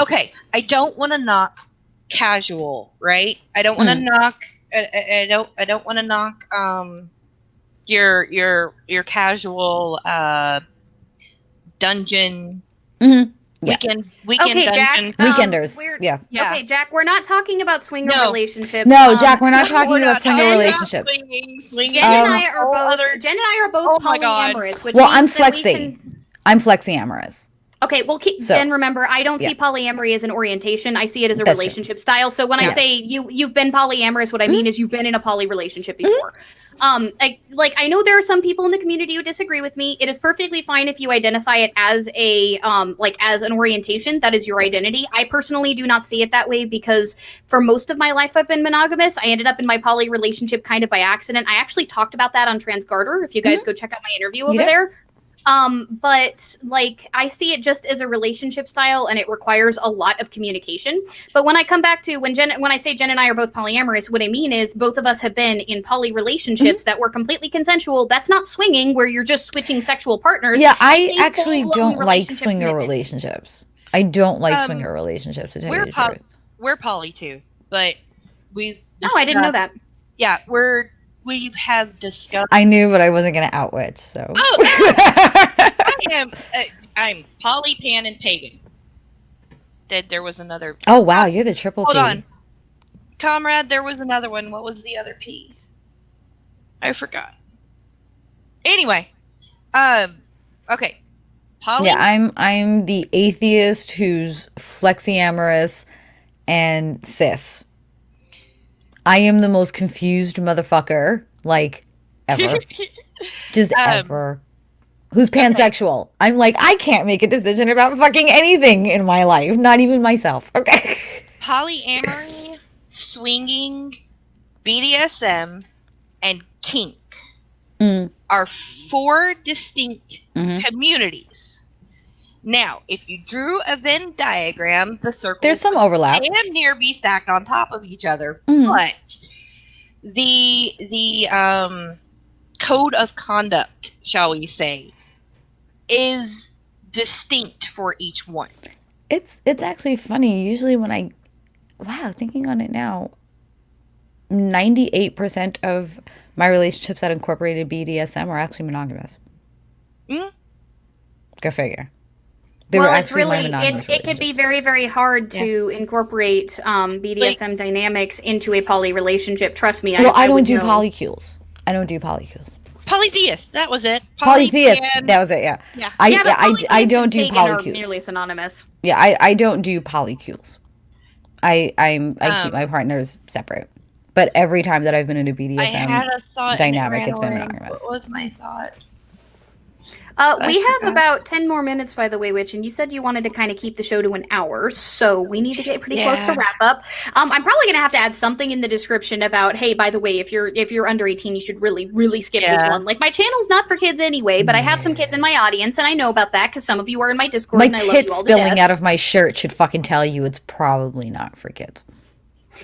Okay, I don't want to knock casual, right? I don't want to knock. I don't want to knock your casual dungeon. Mm-hmm. Weekend okay, dungeon. Jack, weekenders. Yeah. Okay, Jack, we're not talking about swinger relationships. No, Jack, we're not talking about swinger relationships. Swinging. Jen and I are both polyamorous. Which well, I'm flexi. I'm flexiamorous. Okay, well, Jen, remember, I don't see polyamory as an orientation. I see it as a relationship style. So when I say you've been polyamorous, what I mean is you've been in a poly relationship before. I know there are some people in the community who disagree with me. It is perfectly fine if you identify it as as an orientation. That is your identity. I personally do not see it that way because for most of my life I've been monogamous. I ended up in my poly relationship kind of by accident. I actually talked about that on Transgarter. If you guys go check out my interview over there. But I see it just as a relationship style and it requires a lot of communication. But when I come back to when I say Jen and I are both polyamorous, what I mean is both of us have been in poly relationships that were completely consensual. That's not swinging where you're just switching sexual partners. Yeah, I actually don't like swinger relationships. I don't like swinger relationships, to tell you the truth. We're poly too, but we've I didn't know that. Yeah, we have discussed. I knew, but I wasn't going to outwitch. So. Oh, no. I'm poly, pan, and pagan. There was another. Oh wow, you're the triple P. Hold on, comrade. There was another one. What was the other P? I forgot. Anyway, okay. Poly. Yeah, I'm the atheist who's flexiamorous and cis. I am the most confused motherfucker, ever. Just ever. Who's pansexual. I'm I can't make a decision about fucking anything in my life, not even myself. Okay. Polyamory, swinging, BDSM, and kink are 4 distinct communities. Now, if you drew a Venn diagram, the circles there's some overlap. Damn near be stacked on top of each other, but the code of conduct, shall we say, is distinct for each one. It's actually funny. Usually when thinking on it now, 98% of my relationships that incorporated BDSM are actually monogamous. Mm? Go figure. They were actually my monogamous it could be very, very hard to incorporate BDSM dynamics into a poly relationship. Trust me. Well, I don't do polycules. Polytheist, that was it. Polytheist, that was it. Yeah. I don't do polycules. Nearly synonymous. Yeah, I don't do polycules. I keep my partners separate. But every time that I've been in a BDSM I had a thought dynamic, it's been monogamous. What was my thought? We have about 10 more minutes, by the way, Witch, and you said you wanted to kind of keep the show to an hour, so we need to get pretty close to wrap up. I'm probably going to have to add something in the description about, hey, by the way, if you're under 18, you should really, really skip this one. Like, my channel's not for kids anyway, but I have some kids in my audience, and I know about that because some of you are in my Discord, and I love you all to death. My tits spilling out of my shirt should fucking tell you it's probably not for kids.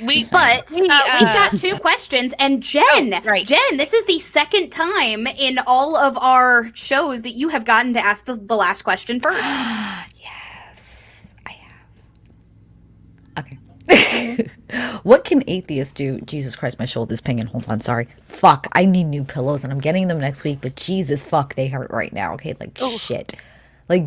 We've got 2 questions, and Jen, this is the second time in all of our shows that you have gotten to ask the last question first. Yes, I have. Okay. What can atheists do? Jesus Christ, my shoulder's pinging. Hold on, sorry. Fuck, I need new pillows, and I'm getting them next week, but Jesus fuck, they hurt right now, okay? Like, shit. Like,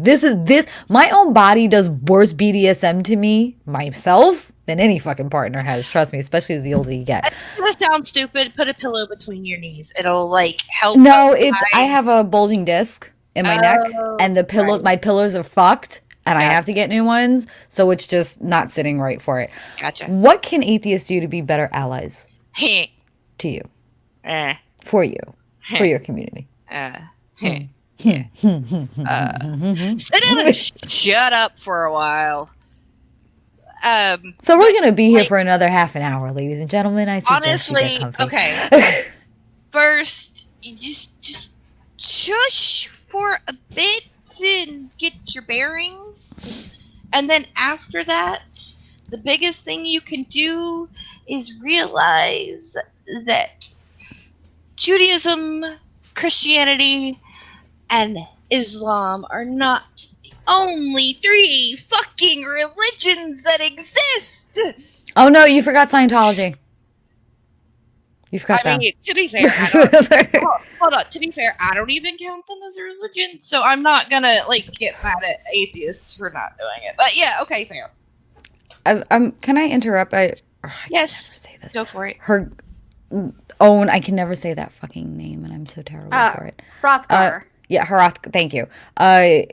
my own body does worse BDSM to me, myself, than any fucking partner has. Trust me, especially the older you get. It sounds stupid. Put a pillow between your knees. It'll, like, help. No, I have a bulging disc in my neck, and the pillows, my pillows are fucked, and I have to get new ones, so it's just not sitting right for it. Gotcha. What can atheists do to be better allies to you? For you. For your community. Sit down and shut up for a while. So we're gonna be here for another half an hour, ladies and gentlemen. I suggest honestly, you get comfy. Okay. First, you just shush for a bit and get your bearings, and then after that, the biggest thing you can do is realize that Judaism, Christianity, and Islam are not the only 3 fucking religions that exist. Oh no, you forgot Scientology. You forgot that. I mean, to be fair, hold on. To be fair, I don't even count them as a religion, so I'm not gonna get mad at atheists for not doing it. But yeah, okay, fair. Can I interrupt? Yes. Say this. Go for it. Her own. I can never say that fucking name, and I'm so terrible for it. Hrothgar. Yeah, Hrothgar, thank you.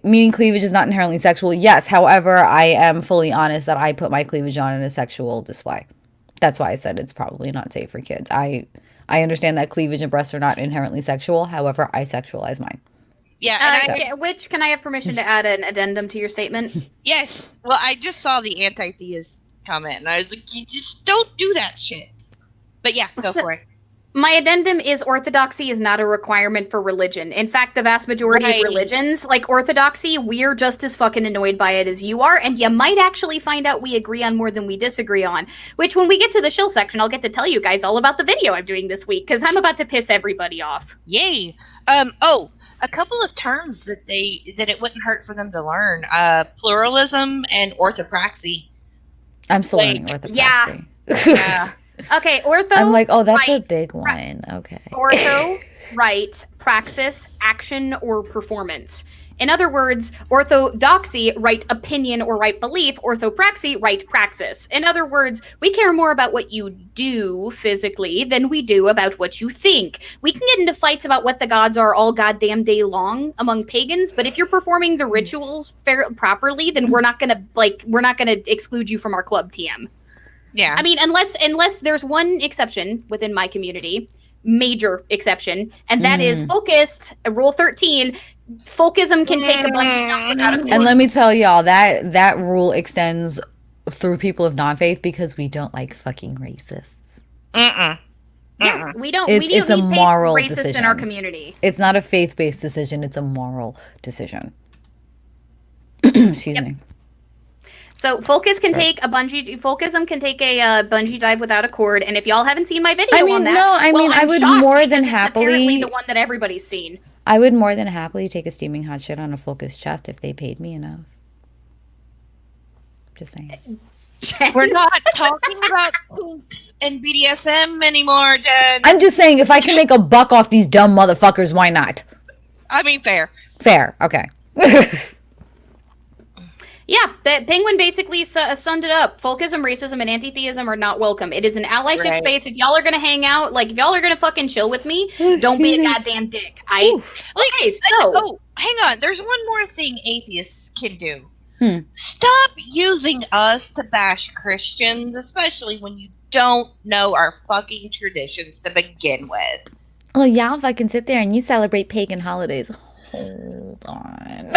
Meaning cleavage is not inherently sexual. Yes, however, I am fully honest that I put my cleavage on in a sexual display. That's why I said it's probably not safe for kids. I understand that cleavage and breasts are not inherently sexual. However, I sexualize mine. Yeah. Which, can I have permission to add an addendum to your statement? Yes. Well, I just saw the anti-theist comment, and I was like, you just don't do that shit. But yeah, go for it. My addendum is orthodoxy is not a requirement for religion. In fact, the vast majority of religions, like orthodoxy, we're just as fucking annoyed by it as you are, and you might actually find out we agree on more than we disagree on, which when we get to the shill section, I'll get to tell you guys all about the video I'm doing this week, because I'm about to piss everybody off. Yay! A couple of terms that it wouldn't hurt for them to learn. Pluralism and orthopraxy. I'm still learning orthopraxy. Yeah. Okay, ortho. I'm like, oh, that's a big one. Okay. Ortho, right, praxis, action, or performance. In other words, orthodoxy, right opinion or right belief, orthopraxy, right praxis. In other words, we care more about what you do physically than we do about what you think. We can get into fights about what the gods are all goddamn day long among pagans, but if you're performing the rituals properly, then we're not gonna exclude you from our club, TM. Yeah. I mean, unless there's one exception within my community, major exception, and that is focused. Rule 13, folkism can take a bunch of out of And let me tell y'all, that rule extends through people of non-faith because we don't like fucking racists. Yeah, we don't. It's a moral racists decision in our community. It's not a faith-based decision. It's a moral decision. Excuse me. So Folkism can take a bungee dive without a cord, and if y'all haven't seen my video on that, I would shocked more because than it's apparently happily the one that everybody's seen. I would more than happily take a steaming hot shit on a focused chest if they paid me enough. Just saying. We're not talking about kinks and BDSM anymore, Jen. I'm just saying, if I can make a buck off these dumb motherfuckers, why not? I mean, fair. Fair, okay. Yeah, Penguin basically summed it up. Folkism, racism, and anti-theism are not welcome. It is an allyship space. If y'all are gonna hang out, like if y'all are gonna fucking chill with me, don't be a goddamn dick. Okay, so hang on. There's one more thing atheists can do. Stop using us to bash Christians, especially when you don't know our fucking traditions to begin with. Oh yeah, if I can sit there and you celebrate pagan holidays. Hold on.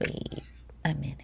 Wait a minute.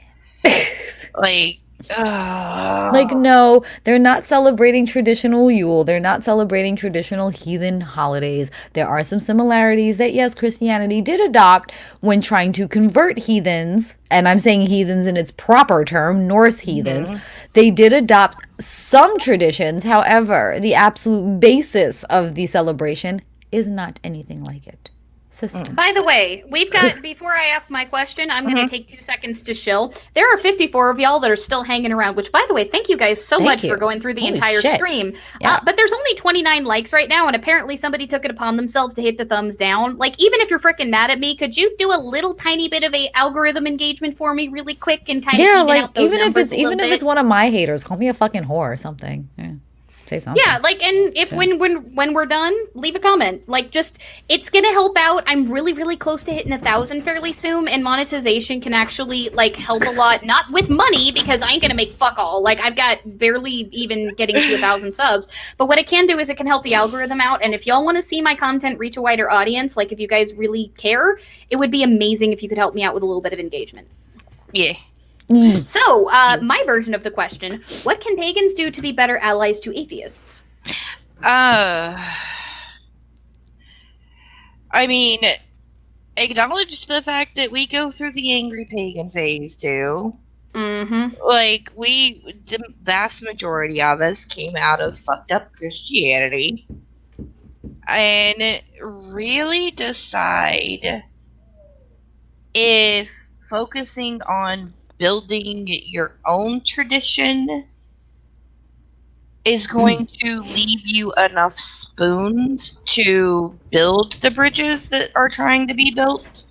No, they're not celebrating traditional Yule. They're not celebrating traditional heathen holidays. There are some similarities that, yes, Christianity did adopt when trying to convert heathens, and I'm saying heathens in its proper term, Norse heathens. They did adopt some traditions. However, the absolute basis of the celebration is not anything like it. System. By the way, we've got, before I ask my question, I'm going to take 2 seconds to shill. There are 54 of y'all that are still hanging around, which, by the way, thank you guys so much for going through the entire stream. Yeah. But there's only 29 likes right now, and apparently somebody took it upon themselves to hit the thumbs down. Like, even if you're freaking mad at me, could you do a little tiny bit of a algorithm engagement for me really quick and kind of even out those numbers a little bit? Even if it's one of my haters, call me a fucking whore or something. Yeah. Say something. Yeah, like, and if when we're done, leave a comment. Like, just, it's gonna help out. I'm really, really close to hitting 1,000 fairly soon, and monetization can actually, like, help a lot. Not with money, because I ain't gonna make fuck all. Like, I've got barely even getting to 1,000 subs. But what it can do is it can help the algorithm out, and if y'all want to see my content reach a wider audience, like, if you guys really care, it would be amazing if you could help me out with a little bit of engagement. Yeah. So, my version of the question, what can pagans do to be better allies to atheists? I mean, acknowledge the fact that we go through the angry pagan phase, too. Like, the vast majority of us came out of fucked up Christianity and really decide if focusing on building your own tradition is going to leave you enough spoons to build the bridges that are trying to be built.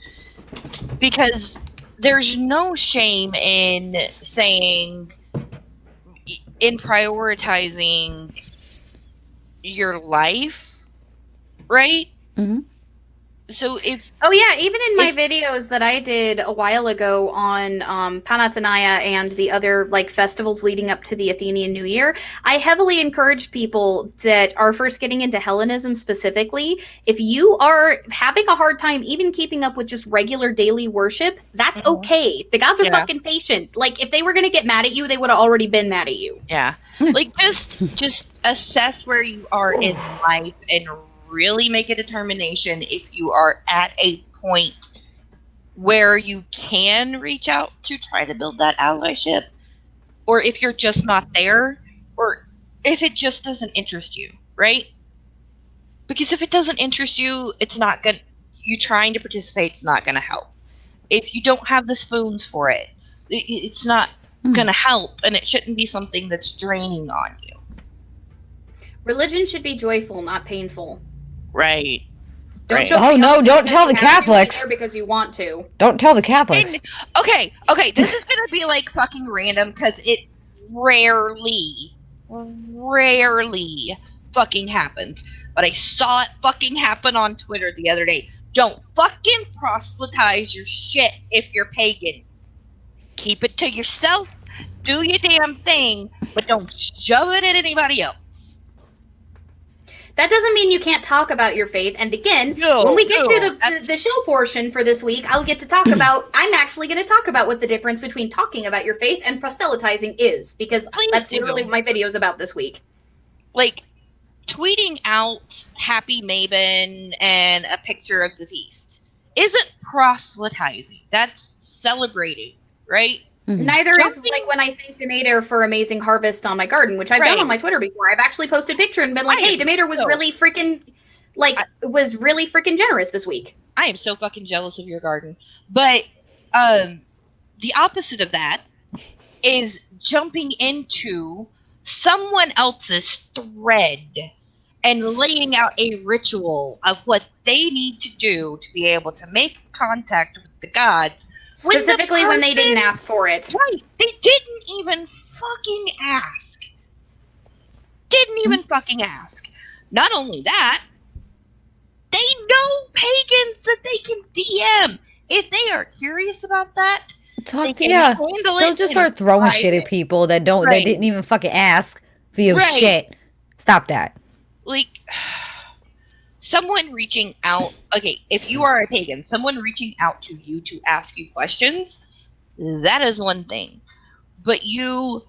Because there's no shame in saying, in prioritizing your life, right? So it's even in my videos that I did a while ago on Panathenaia and the other like festivals leading up to the Athenian New Year, I heavily encouraged people that are first getting into Hellenism specifically, if you are having a hard time even keeping up with just regular daily worship, that's okay. The gods are fucking patient. Like, if they were going to get mad at you, they would have already been mad at you. Yeah. Like, just assess where you are in life and really make a determination if you are at a point where you can reach out to try to build that allyship, or if you're just not there, or if it just doesn't interest you, right? Because if it doesn't interest you, it's not good. You trying to participate is not going to help. If you don't have the spoons for it, it's not going to help, and it shouldn't be something that's draining on you. Religion should be joyful, not painful. Right. Don't tell the Catholics. Because you want to. Don't tell the Catholics. Okay, this is gonna be like fucking random because it rarely fucking happens. But I saw it fucking happen on Twitter the other day. Don't fucking proselytize your shit if you're pagan. Keep it to yourself. Do your damn thing, but don't shove it at anybody else. That doesn't mean you can't talk about your faith. And again, when we get to the show portion for this week, I'll get to talk about, I'm actually going to talk about what the difference between talking about your faith and proselytizing is. Because that's literally what my video is about this week. Like, tweeting out Happy Maven and a picture of the feast isn't proselytizing. That's celebrating, right? Neither is like when I thank Demeter for amazing harvest on my garden, which I've done on my Twitter before. I've actually posted a picture and been like, "Hey, Demeter was really freaking generous this week." I am so fucking jealous of your garden. But the opposite of that is jumping into someone else's thread and laying out a ritual of what they need to do to be able to make contact with the gods. Specifically when they didn't ask for it. Right. They didn't even fucking ask. Not only that, they know pagans that they can DM. If they are curious about that, they can handle it. They'll just start throwing shit at people that they didn't even fucking ask for your shit. Stop that. Like, someone reaching out, okay, if you are a pagan, someone reaching out to you to ask you questions, that is one thing. But you...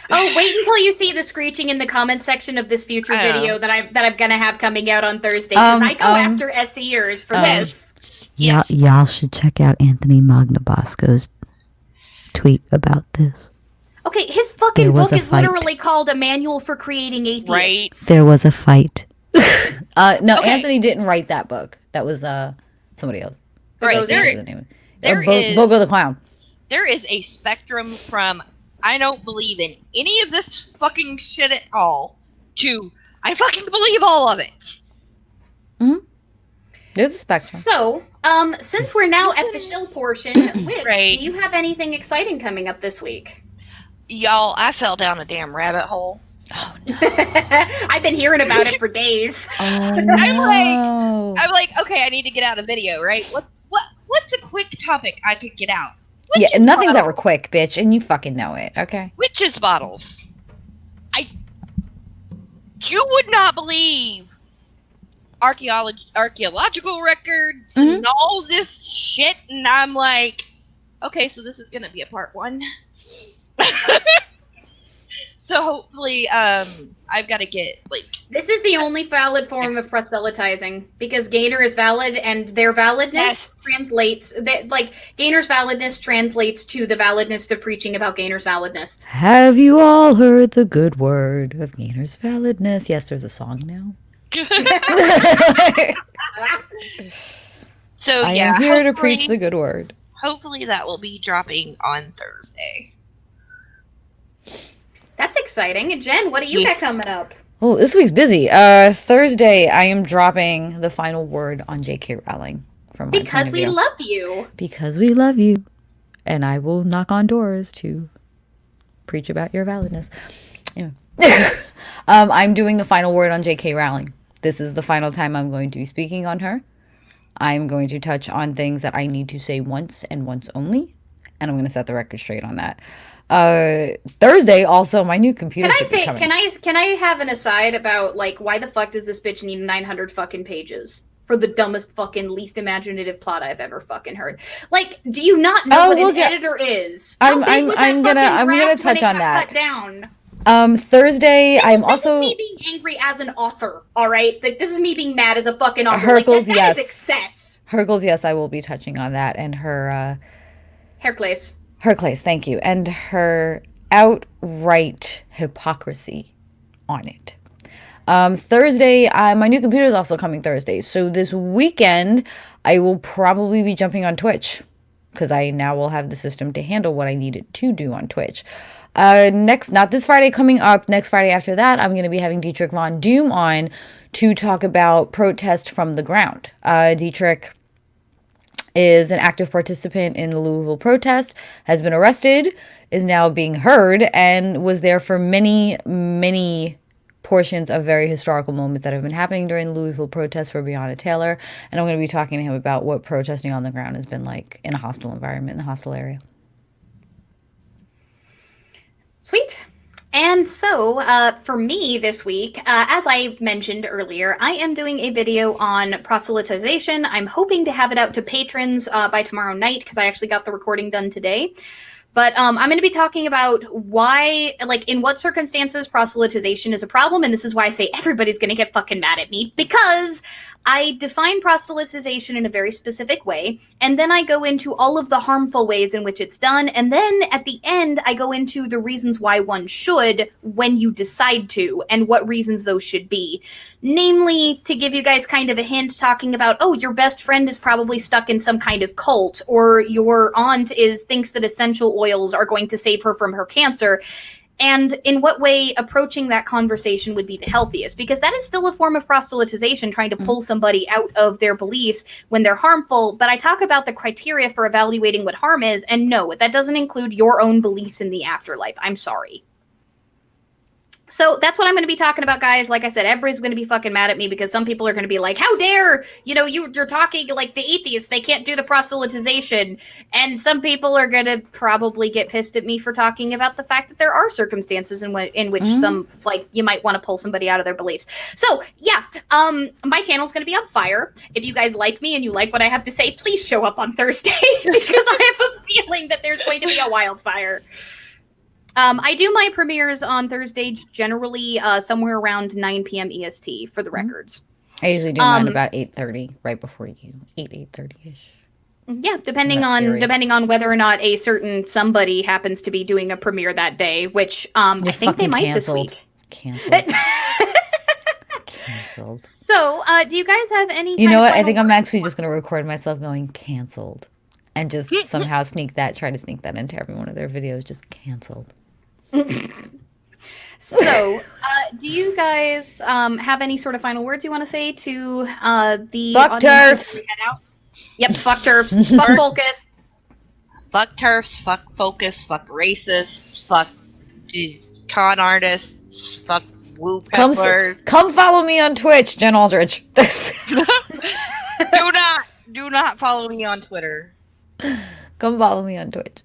Oh, wait until you see the screeching in the comment section of this future video that I'm gonna have coming out on Thursday, because I go after SEers for this. Y'all should check out Anthony Magnabosco's tweet about this. Okay, his fucking book is literally called A Manual for Creating Atheists. Right. There was a fight. Anthony didn't write that book. That was somebody else. Right. Bogo the Clown. There is a spectrum from I don't believe in any of this fucking shit at all to I fucking believe all of it. Mm-hmm. There's a spectrum. So, since we're now at the shill portion, Witch, do you have anything exciting coming up this week? Y'all, I fell down a damn rabbit hole. Oh no! I've been hearing about it for days. Oh no! I'm like, okay, I need to get out a video, right? What's a quick topic I could get out? Nothing's ever quick, bitch, and you fucking know it. Okay. Witches bottles. You would not believe archaeological records and all this shit, and I'm like, okay, so this is gonna be a part 1. So hopefully, I've got to get This is the only valid form of proselytizing, because Gainer is valid, and their validness translates Gainer's validness translates to the validness of preaching about Gainer's validness. Have you all heard the good word of Gainer's validness? Yes, there's a song now. So I am here to preach the good word. Hopefully that will be dropping on Thursday. That's exciting. Jen, what do you got coming up? Oh, this week's busy. Thursday, I am dropping the final word on J.K. Rowling. Because we love you. Because we love you. And I will knock on doors to preach about your validness. Anyway. I'm doing the final word on J.K. Rowling. This is the final time I'm going to be speaking on her. I'm going to touch on things that I need to say once and once only. And I'm going to set the record straight on that. Thursday, also, my new computer Can I have an aside about, why the fuck does this bitch need 900 fucking pages for the dumbest fucking least imaginative plot I've ever fucking heard? Do you not know what an editor is? I'm gonna touch on that. Cut down? Thursday, I'm also... This is me being angry as an author, alright? This is me being mad as a fucking author. Hercules, that yes. is excess. Hercules, yes, I will be touching on that, and her, Hercules. Hercules, thank you. And her outright hypocrisy on it. Thursday, my new computer is also coming Thursday. So this weekend, I will probably be jumping on Twitch, because I now will have the system to handle what I needed to do on Twitch. Not this Friday coming up, next Friday after that, I'm going to be having Dietrich Von Doom on to talk about protest from the ground. Dietrich is an active participant in the Louisville protest, has been arrested, is now being heard, and was there for many, many portions of very historical moments that have been happening during the Louisville protest for Breonna Taylor. And I'm going to be talking to him about what protesting on the ground has been like in a hostile environment, in the hostile area. Sweet. And so, for me this week, as I mentioned earlier, I am doing a video on proselytization. I'm hoping to have it out to patrons by tomorrow night, because I actually got the recording done today. But I'm going to be talking about why, like, in what circumstances proselytization is a problem. And this is why I say everybody's going to get fucking mad at me, because I define proselytization in a very specific way. And then I go into all of the harmful ways in which it's done. And then at the end, I go into the reasons why one should when you decide to, and what reasons those should be. Namely, to give you guys kind of a hint, talking about, oh, your best friend is probably stuck in some kind of cult, or your aunt thinks that essential oils are going to save her from her cancer, and in what way approaching that conversation would be the healthiest, because that is still a form of proselytization, trying to pull somebody out of their beliefs when they're harmful. But I talk about the criteria for evaluating what harm is, and no, that doesn't include your own beliefs in the afterlife. I'm sorry. So that's what I'm going to be talking about, guys. Like I said, everybody's going to be fucking mad at me, because some people are going to be like, how dare, you're talking like the atheists, they can't do the proselytization. And some people are going to probably get pissed at me for talking about the fact that there are circumstances in which some, like, you might want to pull somebody out of their beliefs. So yeah, my channel's going to be on fire. If you guys like me and you like what I have to say, please show up on Thursday, because I have a feeling that there's going to be a wildfire. I do my premieres on Thursdays generally somewhere around 9 p.m. EST for the records. I usually do mine about 8:30, right before you, 8:30ish. Yeah, depending on whether or not a certain somebody happens to be doing a premiere that day, which I think they might canceled. this week. Canceled. Canceled. So, do you guys have any? You know what? I think I'm actually just going to record myself going canceled, and just somehow try to sneak that into every one of their videos. Just canceled. So, do you guys have any sort of final words you want to say to the fuck turfs? Yep, fuck turfs, fuck focus, fuck turfs, fuck focus, fuck racists, fuck con artists, fuck woo peddlers. Come follow me on Twitch, Jen Aldridge. Do not follow me on Twitter. Come follow me on Twitch.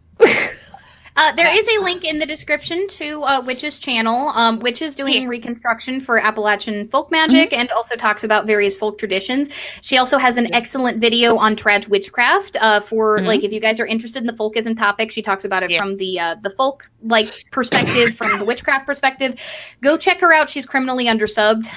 There is a link in the description to Witch's channel. Witch is doing reconstruction for Appalachian folk magic and also talks about various folk traditions. She also has an excellent video on trad witchcraft for like, if you guys are interested in the folkism topic. She talks about it from the folk like perspective, from the witchcraft perspective. Go check her out. She's criminally undersubbed.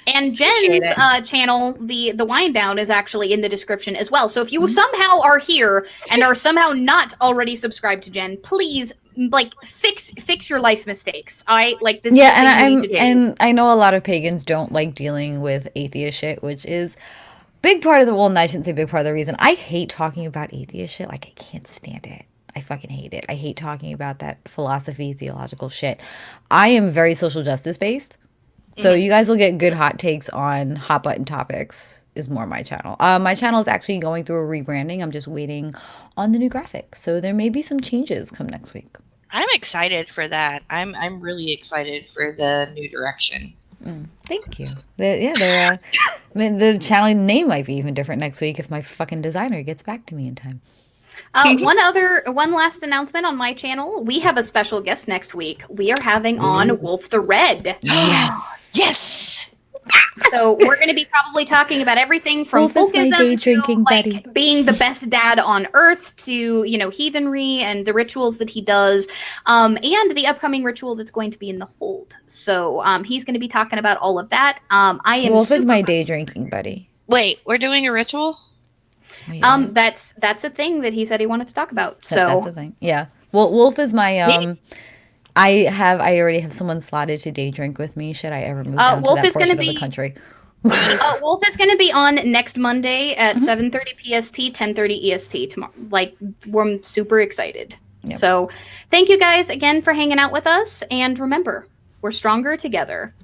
And Jen's channel, the Wind Down, is actually in the description as well. So if you somehow are here and are somehow not already subscribed to Jen, please like fix your life mistakes. This. Yeah, and I know a lot of pagans don't like dealing with atheist shit, which is big part of the I shouldn't say big part of the reason. I hate talking about atheist shit. Like, I can't stand it. I fucking hate it. I hate talking about that philosophy, theological shit. I am very social justice based. So you guys will get good hot takes on hot button topics is more my channel. My channel is actually going through a rebranding. I'm just waiting on the new graphic. So there may be some changes come next week. I'm excited for that. I'm really excited for the new direction. Thank you. The channel name might be even different next week if my fucking designer gets back to me in time. One last announcement on my channel. We have a special guest next week. We are having on Wolf the Red. Yes. So we're going to be probably talking about everything from folkism to being the best dad on earth to, heathenry and the rituals that he does, and the upcoming ritual that's going to be in the hold. So he's going to be talking about all of that. Wolf is my day drinking buddy. Wait, we're doing a ritual? That's a thing that he said he wanted to talk about. That's a thing. Yeah. Well, Wolf is my I already have someone slotted to day drink with me. Should I ever move down to that portion of the country? Wolf is going to be on next Monday at 7:30 PST, 10:30 EST tomorrow. Like, we're super excited. Yep. So, thank you guys again for hanging out with us, and remember, we're stronger together.